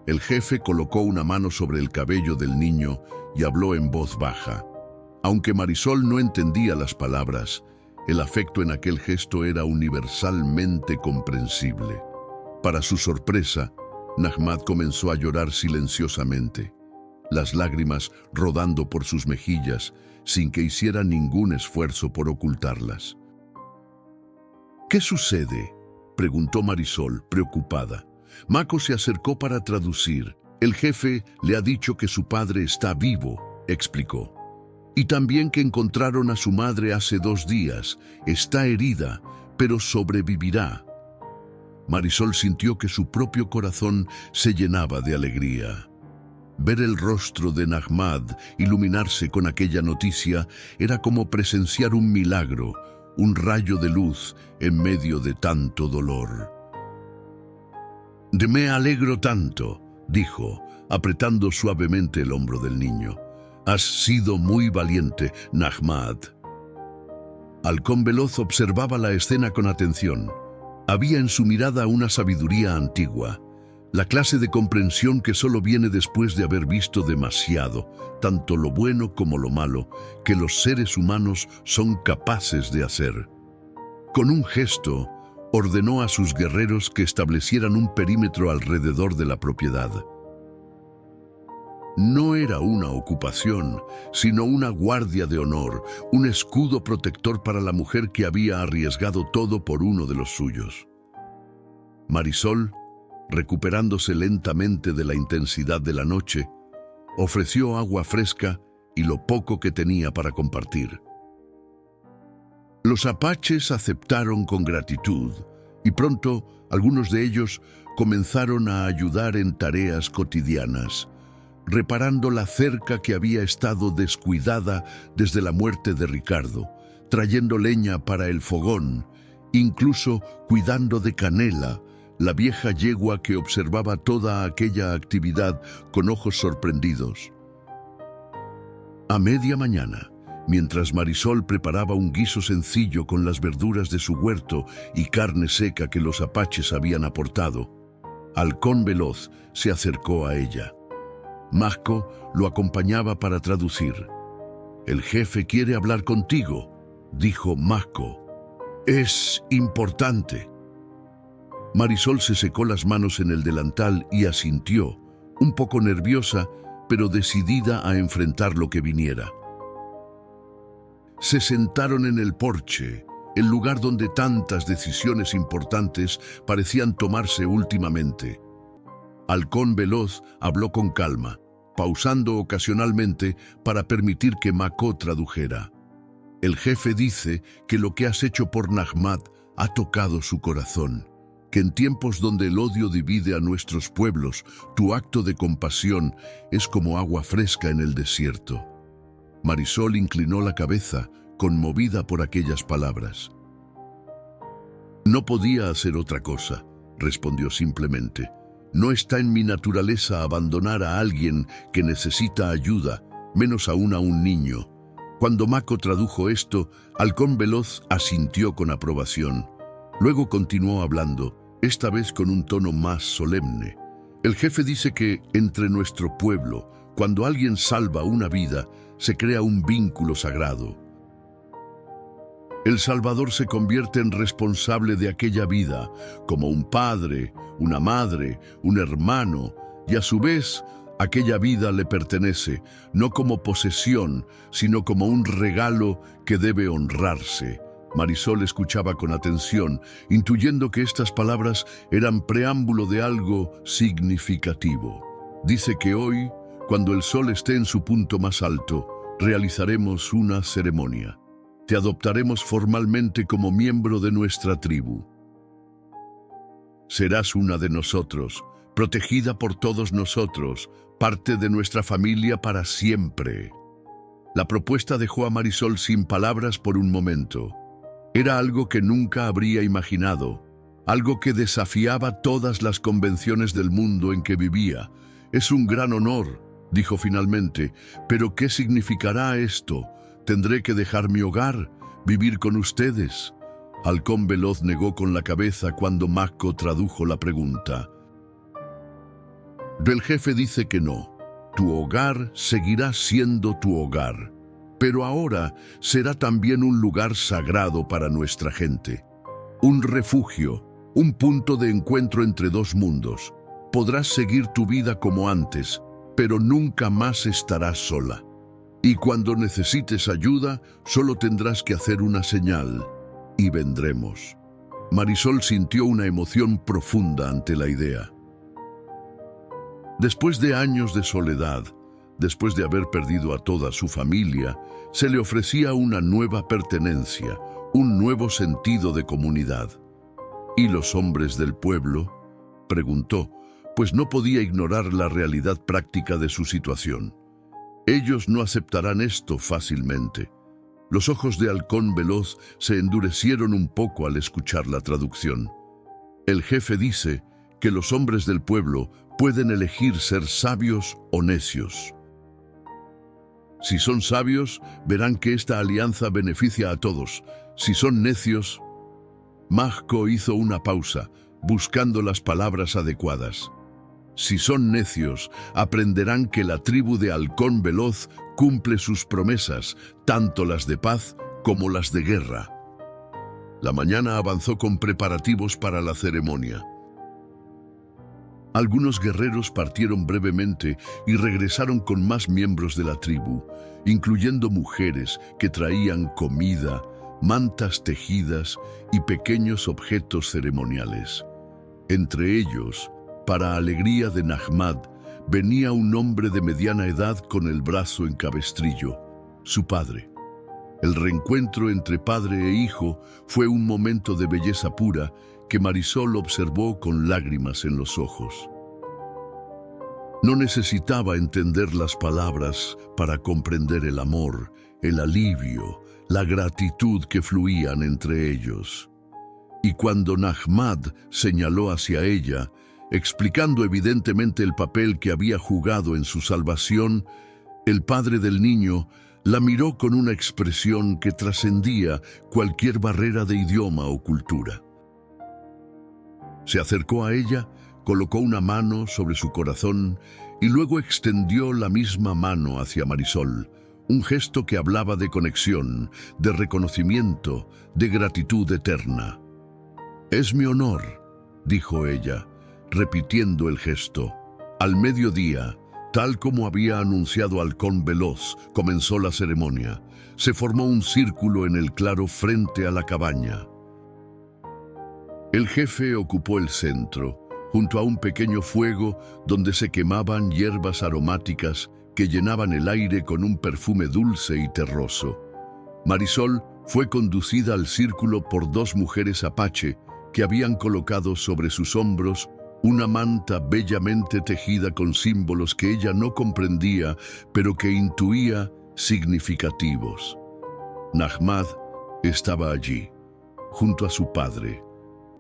Speaker 1: El jefe colocó una mano sobre el cabello del niño y habló en voz baja. Aunque Marisol no entendía las palabras, el afecto en aquel gesto era universalmente comprensible. Para su sorpresa, Nahmad comenzó a llorar silenciosamente, las lágrimas rodando por sus mejillas sin que hiciera ningún esfuerzo por ocultarlas. «¿Qué sucede?», preguntó Marisol, preocupada. Mako se acercó para traducir. «El jefe le ha dicho que su padre está vivo», explicó. «Y también que encontraron a su madre hace 2 días. Está herida, pero sobrevivirá». Marisol sintió que su propio corazón se llenaba de alegría. Ver el rostro de Nahmad iluminarse con aquella noticia era como presenciar un milagro, un rayo de luz en medio de tanto dolor. «Me alegro tanto», dijo, apretando suavemente el hombro del niño. «Has sido muy valiente, Nahmad». Halcón Veloz observaba la escena con atención. Había en su mirada una sabiduría antigua, la clase de comprensión que solo viene después de haber visto demasiado, tanto lo bueno como lo malo, que los seres humanos son capaces de hacer. Con un gesto, ordenó a sus guerreros que establecieran un perímetro alrededor de la propiedad. No era una ocupación, sino una guardia de honor, un escudo protector para la mujer que había arriesgado todo por uno de los suyos. Marisol, recuperándose lentamente de la intensidad de la noche, ofreció agua fresca y lo poco que tenía para compartir. Los apaches aceptaron con gratitud y pronto algunos de ellos comenzaron a ayudar en tareas cotidianas, reparando la cerca que había estado descuidada desde la muerte de Ricardo, trayendo leña para el fogón, incluso cuidando de Canela, la vieja yegua que observaba toda aquella actividad con ojos sorprendidos. A media mañana, mientras Marisol preparaba un guiso sencillo con las verduras de su huerto y carne seca que los apaches habían aportado, Halcón Veloz se acercó a ella. Mahco lo acompañaba para traducir. «El jefe quiere hablar contigo», dijo Mahco. «Es importante». Marisol se secó las manos en el delantal y asintió, un poco nerviosa, pero decidida a enfrentar lo que viniera. Se sentaron en el porche, el lugar donde tantas decisiones importantes parecían tomarse últimamente. Halcón Veloz habló con calma, pausando ocasionalmente para permitir que Mahco tradujera. «El jefe dice que lo que has hecho por Nahmat ha tocado su corazón, que en tiempos donde el odio divide a nuestros pueblos, tu acto de compasión es como agua fresca en el desierto». Marisol inclinó la cabeza, conmovida por aquellas palabras. «No podía hacer otra cosa», respondió simplemente. «No está en mi naturaleza abandonar a alguien que necesita ayuda, menos aún a un niño». Cuando Mahco tradujo esto, Halcón Veloz asintió con aprobación. Luego continuó hablando, esta vez con un tono más solemne. «El jefe dice que entre nuestro pueblo, cuando alguien salva una vida, se crea un vínculo sagrado. El salvador se convierte en responsable de aquella vida, como un padre, una madre, un hermano, y a su vez, aquella vida le pertenece, no como posesión, sino como un regalo que debe honrarse». Marisol escuchaba con atención, intuyendo que estas palabras eran preámbulo de algo significativo. «Dice que hoy, cuando el sol esté en su punto más alto, realizaremos una ceremonia. Te adoptaremos formalmente como miembro de nuestra tribu. Serás una de nosotros, protegida por todos nosotros, parte de nuestra familia para siempre». La propuesta dejó a Marisol sin palabras por un momento. Era algo que nunca habría imaginado, algo que desafiaba todas las convenciones del mundo en que vivía. «Es un gran honor», dijo finalmente, «pero ¿qué significará esto? ¿Tendré que dejar mi hogar, vivir con ustedes?» Halcón Veloz negó con la cabeza cuando Mahco tradujo la pregunta. «El jefe dice que no. Tu hogar seguirá siendo tu hogar, pero ahora será también un lugar sagrado para nuestra gente. Un refugio, un punto de encuentro entre dos mundos. Podrás seguir tu vida como antes, pero nunca más estarás sola. Y cuando necesites ayuda, solo tendrás que hacer una señal, y vendremos». Marisol sintió una emoción profunda ante la idea. Después de años de soledad, después de haber perdido a toda su familia, se le ofrecía una nueva pertenencia, un nuevo sentido de comunidad. «¿Y los hombres del pueblo?», preguntó, pues no podía ignorar la realidad práctica de su situación. «Ellos no aceptarán esto fácilmente». Los ojos de Halcón Veloz se endurecieron un poco al escuchar la traducción. «El jefe dice que los hombres del pueblo pueden elegir ser sabios o necios. Si son sabios, verán que esta alianza beneficia a todos. Si son necios...» Mahco hizo una pausa, buscando las palabras adecuadas. «Si son necios, aprenderán que la tribu de Halcón Veloz cumple sus promesas, tanto las de paz como las de guerra». La mañana avanzó con preparativos para la ceremonia. Algunos guerreros partieron brevemente y regresaron con más miembros de la tribu, incluyendo mujeres que traían comida, mantas tejidas y pequeños objetos ceremoniales. Entre ellos, para alegría de Nahmad, venía un hombre de mediana edad con el brazo en cabestrillo, su padre. El reencuentro entre padre e hijo fue un momento de belleza pura que Marisol observó con lágrimas en los ojos. No necesitaba entender las palabras para comprender el amor, el alivio, la gratitud que fluían entre ellos. Y cuando Nahmad señaló hacia ella, explicando evidentemente el papel que había jugado en su salvación, el padre del niño la miró con una expresión que trascendía cualquier barrera de idioma o cultura. Se acercó a ella, colocó una mano sobre su corazón y luego extendió la misma mano hacia Marisol, un gesto que hablaba de conexión, de reconocimiento, de gratitud eterna. «Es mi honor», dijo ella, repitiendo el gesto. Al mediodía, tal como había anunciado Halcón Veloz, comenzó la ceremonia. Se formó un círculo en el claro frente a la cabaña. El jefe ocupó el centro, junto a un pequeño fuego donde se quemaban hierbas aromáticas que llenaban el aire con un perfume dulce y terroso. Marisol fue conducida al círculo por dos mujeres apache que habían colocado sobre sus hombros una manta bellamente tejida con símbolos que ella no comprendía, pero que intuía significativos. Nahmad estaba allí, junto a su padre,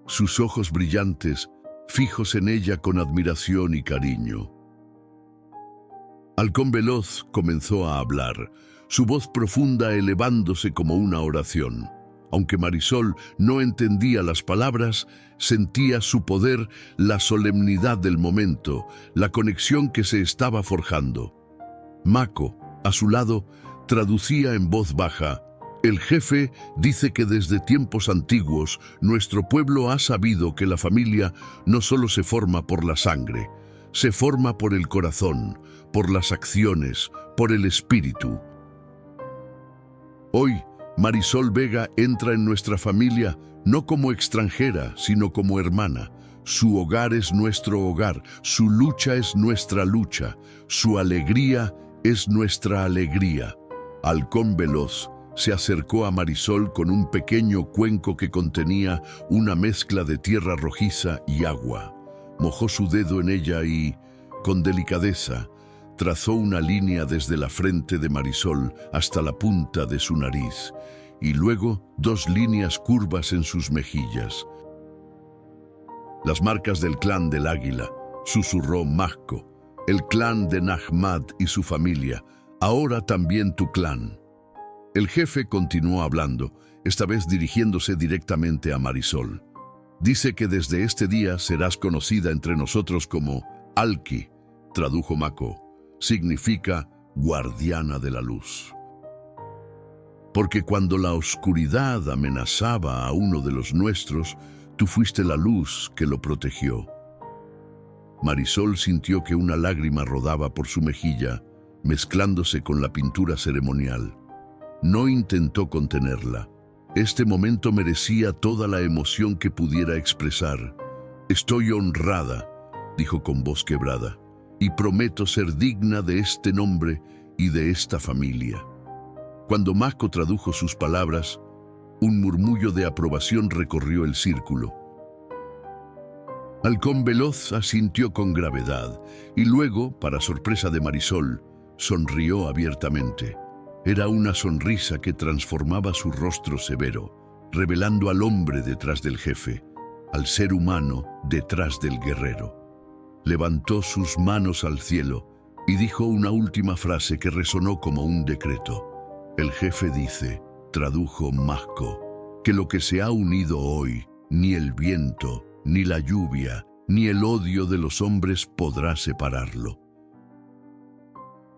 Speaker 1: sus ojos brillantes, fijos en ella con admiración y cariño. Halcón Veloz comenzó a hablar, su voz profunda elevándose como una oración. Aunque Marisol no entendía las palabras, sentía su poder, la solemnidad del momento, la conexión que se estaba forjando. Mako, a su lado, traducía en voz baja: «El jefe dice que desde tiempos antiguos nuestro pueblo ha sabido que la familia no solo se forma por la sangre, se forma por el corazón, por las acciones, por el espíritu». Hoy, Marisol Vega entra en nuestra familia no como extranjera, sino como hermana. Su hogar es nuestro hogar, su lucha es nuestra lucha, su alegría es nuestra alegría. Halcón Veloz se acercó a Marisol con un pequeño cuenco que contenía una mezcla de tierra rojiza y agua. Mojó su dedo en ella y, con delicadeza, trazó una línea desde la frente de Marisol hasta la punta de su nariz, y luego dos líneas curvas en sus mejillas. «Las marcas del clan del águila», susurró Mako, «el clan de Nahmad y su familia, ahora también tu clan». El jefe continuó hablando, esta vez dirigiéndose directamente a Marisol. «Dice que desde este día serás conocida entre nosotros como Alki», tradujo Mako. Significa guardiana de la luz. Porque cuando la oscuridad amenazaba a uno de los nuestros, tú fuiste la luz que lo protegió. Marisol sintió que una lágrima rodaba por su mejilla, mezclándose con la pintura ceremonial. No intentó contenerla. Este momento merecía toda la emoción que pudiera expresar. «Estoy honrada», dijo con voz quebrada, «y prometo ser digna de este nombre y de esta familia». Cuando Mako tradujo sus palabras, un murmullo de aprobación recorrió el círculo. Halcón Veloz asintió con gravedad y luego, para sorpresa de Marisol, sonrió abiertamente. Era una sonrisa que transformaba su rostro severo, revelando al hombre detrás del jefe, al ser humano detrás del guerrero. Levantó sus manos al cielo y dijo una última frase que resonó como un decreto. «El jefe dice», tradujo Mako, «que lo que se ha unido hoy, ni el viento, ni la lluvia, ni el odio de los hombres podrá separarlo.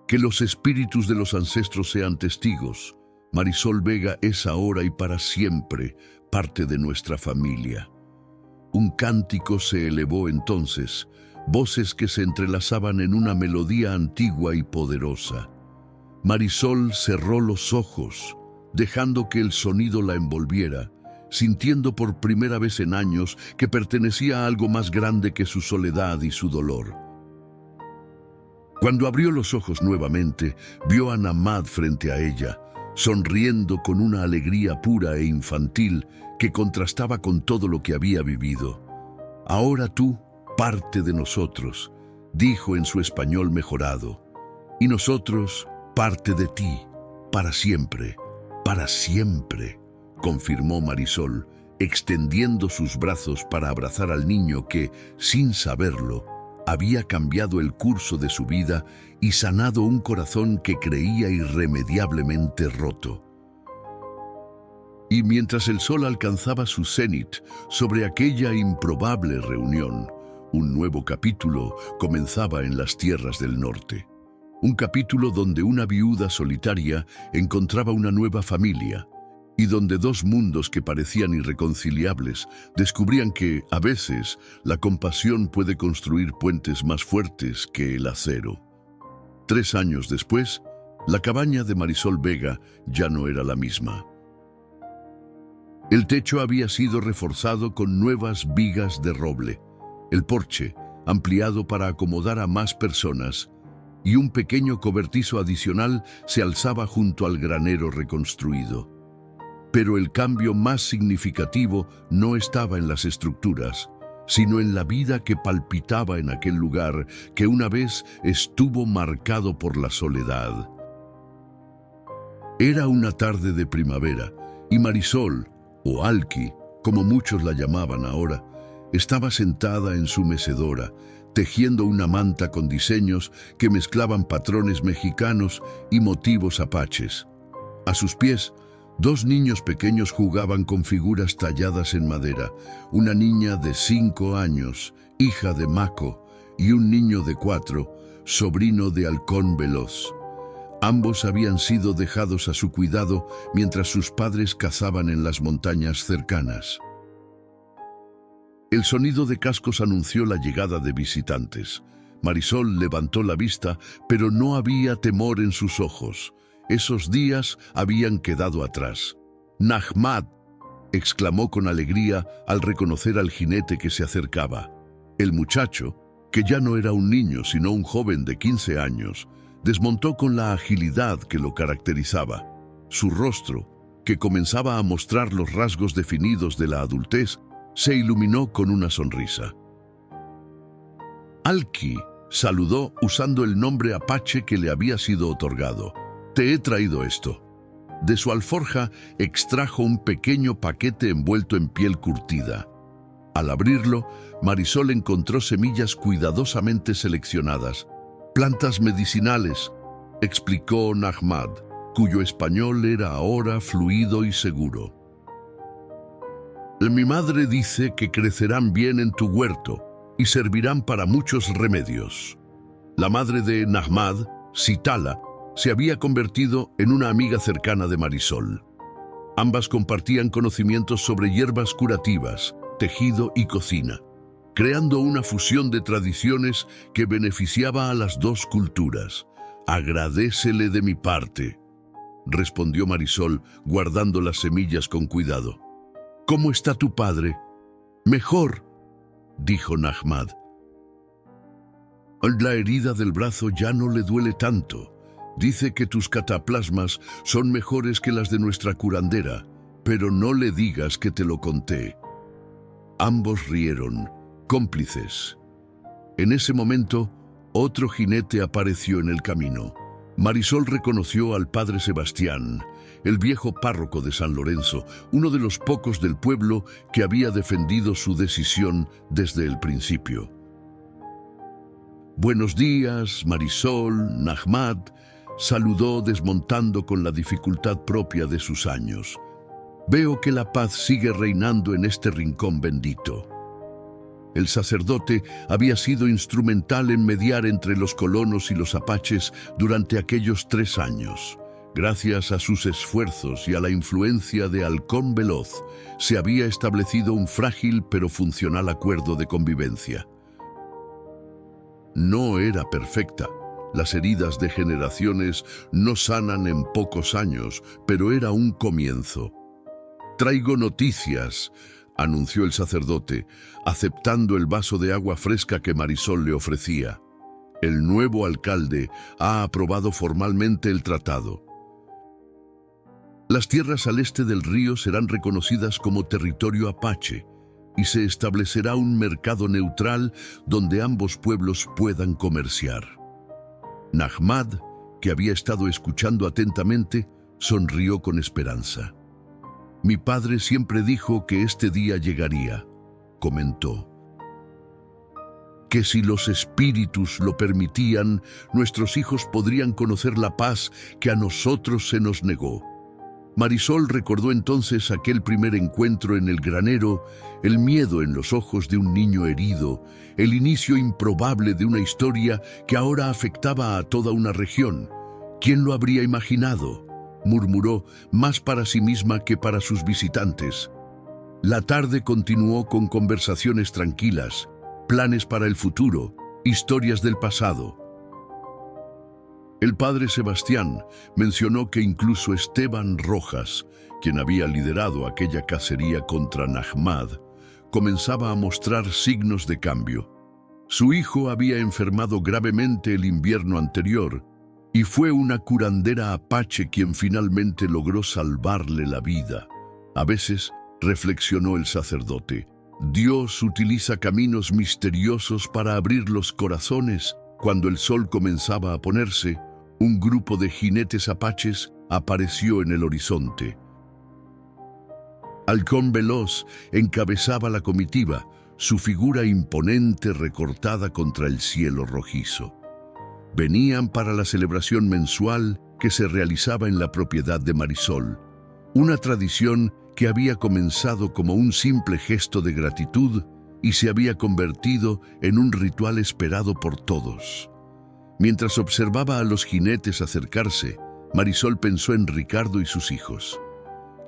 Speaker 1: Que los espíritus de los ancestros sean testigos. Marisol Vega es ahora y para siempre parte de nuestra familia». Un cántico se elevó entonces, voces que se entrelazaban en una melodía antigua y poderosa. Marisol cerró los ojos, dejando que el sonido la envolviera, sintiendo por primera vez en años que pertenecía a algo más grande que su soledad y su dolor. Cuando abrió los ojos nuevamente, vio a Nahmad frente a ella, sonriendo con una alegría pura e infantil que contrastaba con todo lo que había vivido. «Ahora tú, parte de nosotros», dijo en su español mejorado, «y nosotros, parte de ti, para siempre, confirmó Marisol, extendiendo sus brazos para abrazar al niño que, sin saberlo, había cambiado el curso de su vida y sanado un corazón que creía irremediablemente roto. Y mientras el sol alcanzaba su cenit sobre aquella improbable reunión, un nuevo capítulo comenzaba en las tierras del norte. Un capítulo donde una viuda solitaria encontraba una nueva familia y donde dos mundos que parecían irreconciliables descubrían que, a veces, la compasión puede construir puentes más fuertes que el acero. 3 años después, la cabaña de Marisol Vega ya no era la misma. El techo había sido reforzado con nuevas vigas de roble, el porche ampliado para acomodar a más personas, y un pequeño cobertizo adicional se alzaba junto al granero reconstruido. Pero el cambio más significativo no estaba en las estructuras, sino en la vida que palpitaba en aquel lugar que una vez estuvo marcado por la soledad. Era una tarde de primavera y Marisol, o Alki, como muchos la llamaban ahora, estaba sentada en su mecedora, tejiendo una manta con diseños que mezclaban patrones mexicanos y motivos apaches. A sus pies, 2 niños pequeños jugaban con figuras talladas en madera, una niña de 5 años, hija de Maco, y un niño de 4, sobrino de Halcón Veloz. Ambos habían sido dejados a su cuidado mientras sus padres cazaban en las montañas cercanas. El sonido de cascos anunció la llegada de visitantes. Marisol levantó la vista, pero no había temor en sus ojos. Esos días habían quedado atrás. «Nahmad», exclamó con alegría al reconocer al jinete que se acercaba. El muchacho, que ya no era un niño sino un joven de 15 años, desmontó con la agilidad que lo caracterizaba. Su rostro, que comenzaba a mostrar los rasgos definidos de la adultez, se iluminó con una sonrisa. Alki saludó usando el nombre apache que le había sido otorgado. «Te he traído esto». De su alforja extrajo un pequeño paquete envuelto en piel curtida. Al abrirlo, Marisol encontró semillas cuidadosamente seleccionadas. «Plantas medicinales», explicó Nahmad, cuyo español era ahora fluido y seguro. «Mi madre dice que crecerán bien en tu huerto y servirán para muchos remedios». La madre de Nahmad, Sitala, se había convertido en una amiga cercana de Marisol. Ambas compartían conocimientos sobre hierbas curativas, tejido y cocina, creando una fusión de tradiciones que beneficiaba a las dos culturas. «Agradécele de mi parte», respondió Marisol, guardando las semillas con cuidado. «¿Cómo está tu padre?» «Mejor», dijo Nahmad. «La herida del brazo ya no le duele tanto. Dice que tus cataplasmas son mejores que las de nuestra curandera, pero no le digas que te lo conté». Ambos rieron, cómplices. En ese momento, otro jinete apareció en el camino. Marisol reconoció al padre Sebastián, el viejo párroco de San Lorenzo, uno de los pocos del pueblo que había defendido su decisión desde el principio. «Buenos días, Marisol», Nahmad saludó desmontando con la dificultad propia de sus años. «Veo que la paz sigue reinando en este rincón bendito». El sacerdote había sido instrumental en mediar entre los colonos y los apaches durante aquellos 3 años. Gracias a sus esfuerzos y a la influencia de Halcón Veloz, se había establecido un frágil pero funcional acuerdo de convivencia. no era perfecta. Las heridas de generaciones no sanan en pocos años, pero era un comienzo. «Traigo noticias», anunció el sacerdote, aceptando el vaso de agua fresca que Marisol le ofrecía. «El nuevo alcalde ha aprobado formalmente el tratado. Las tierras al este del río serán reconocidas como territorio apache y se establecerá un mercado neutral donde ambos pueblos puedan comerciar». Nahmad, que había estado escuchando atentamente, sonrió con esperanza. «Mi padre siempre dijo que este día llegaría», comentó. «Que si los espíritus lo permitían, nuestros hijos podrían conocer la paz que a nosotros se nos negó». Marisol recordó entonces aquel primer encuentro en el granero, el miedo en los ojos de un niño herido, el inicio improbable de una historia que ahora afectaba a toda una región. «¿Quién lo habría imaginado?», murmuró, más para sí misma que para sus visitantes. La tarde continuó con conversaciones tranquilas, planes para el futuro, historias del pasado. El padre Sebastián mencionó que incluso Esteban Rojas, quien había liderado aquella cacería contra Nahmad, comenzaba a mostrar signos de cambio. Su hijo había enfermado gravemente el invierno anterior y fue una curandera apache quien finalmente logró salvarle la vida. A veces, reflexionó el sacerdote, Dios utiliza caminos misteriosos para abrir los corazones. Cuando el sol comenzaba a ponerse, un grupo de jinetes apaches apareció en el horizonte. Halcón Veloz encabezaba la comitiva, su figura imponente recortada contra el cielo rojizo. Venían para la celebración mensual que se realizaba en la propiedad de Marisol, una tradición que había comenzado como un simple gesto de gratitud y se había convertido en un ritual esperado por todos. Mientras observaba a los jinetes acercarse, Marisol pensó en Ricardo y sus hijos.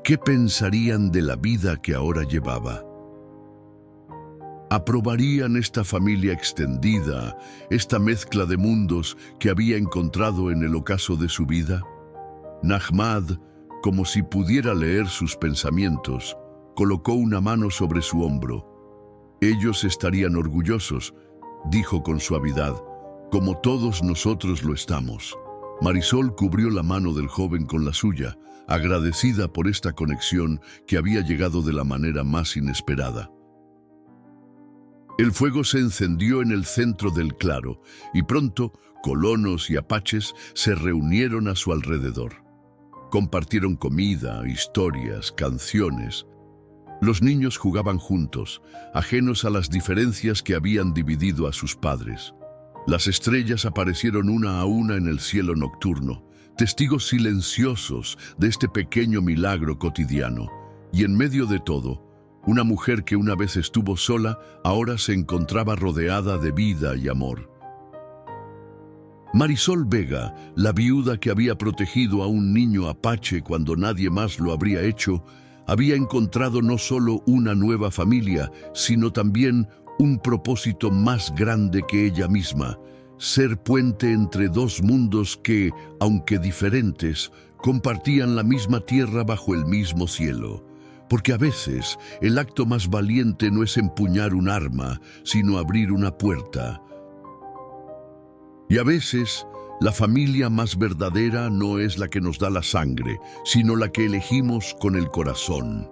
Speaker 1: ¿Qué pensarían de la vida que ahora llevaba? ¿Aprobarían esta familia extendida, esta mezcla de mundos que había encontrado en el ocaso de su vida? Nahmad, como si pudiera leer sus pensamientos, colocó una mano sobre su hombro. «Ellos estarían orgullosos», dijo con suavidad, «como todos nosotros lo estamos». Marisol cubrió la mano del joven con la suya, agradecida por esta conexión que había llegado de la manera más inesperada. El fuego se encendió en el centro del claro y pronto colonos y apaches se reunieron a su alrededor. Compartieron comida, historias, canciones. Los niños jugaban juntos, ajenos a las diferencias que habían dividido a sus padres. Las estrellas aparecieron una a una en el cielo nocturno, testigos silenciosos de este pequeño milagro cotidiano. Y en medio de todo, una mujer que una vez estuvo sola, ahora se encontraba rodeada de vida y amor. Marisol Vega, la viuda que había protegido a un niño apache cuando nadie más lo habría hecho, había encontrado no solo una nueva familia, sino también un propósito más grande que ella misma: ser puente entre dos mundos que, aunque diferentes, compartían la misma tierra bajo el mismo cielo. Porque a veces el acto más valiente no es empuñar un arma, sino abrir una puerta. Y a veces la familia más verdadera no es la que nos da la sangre, sino la que elegimos con el corazón.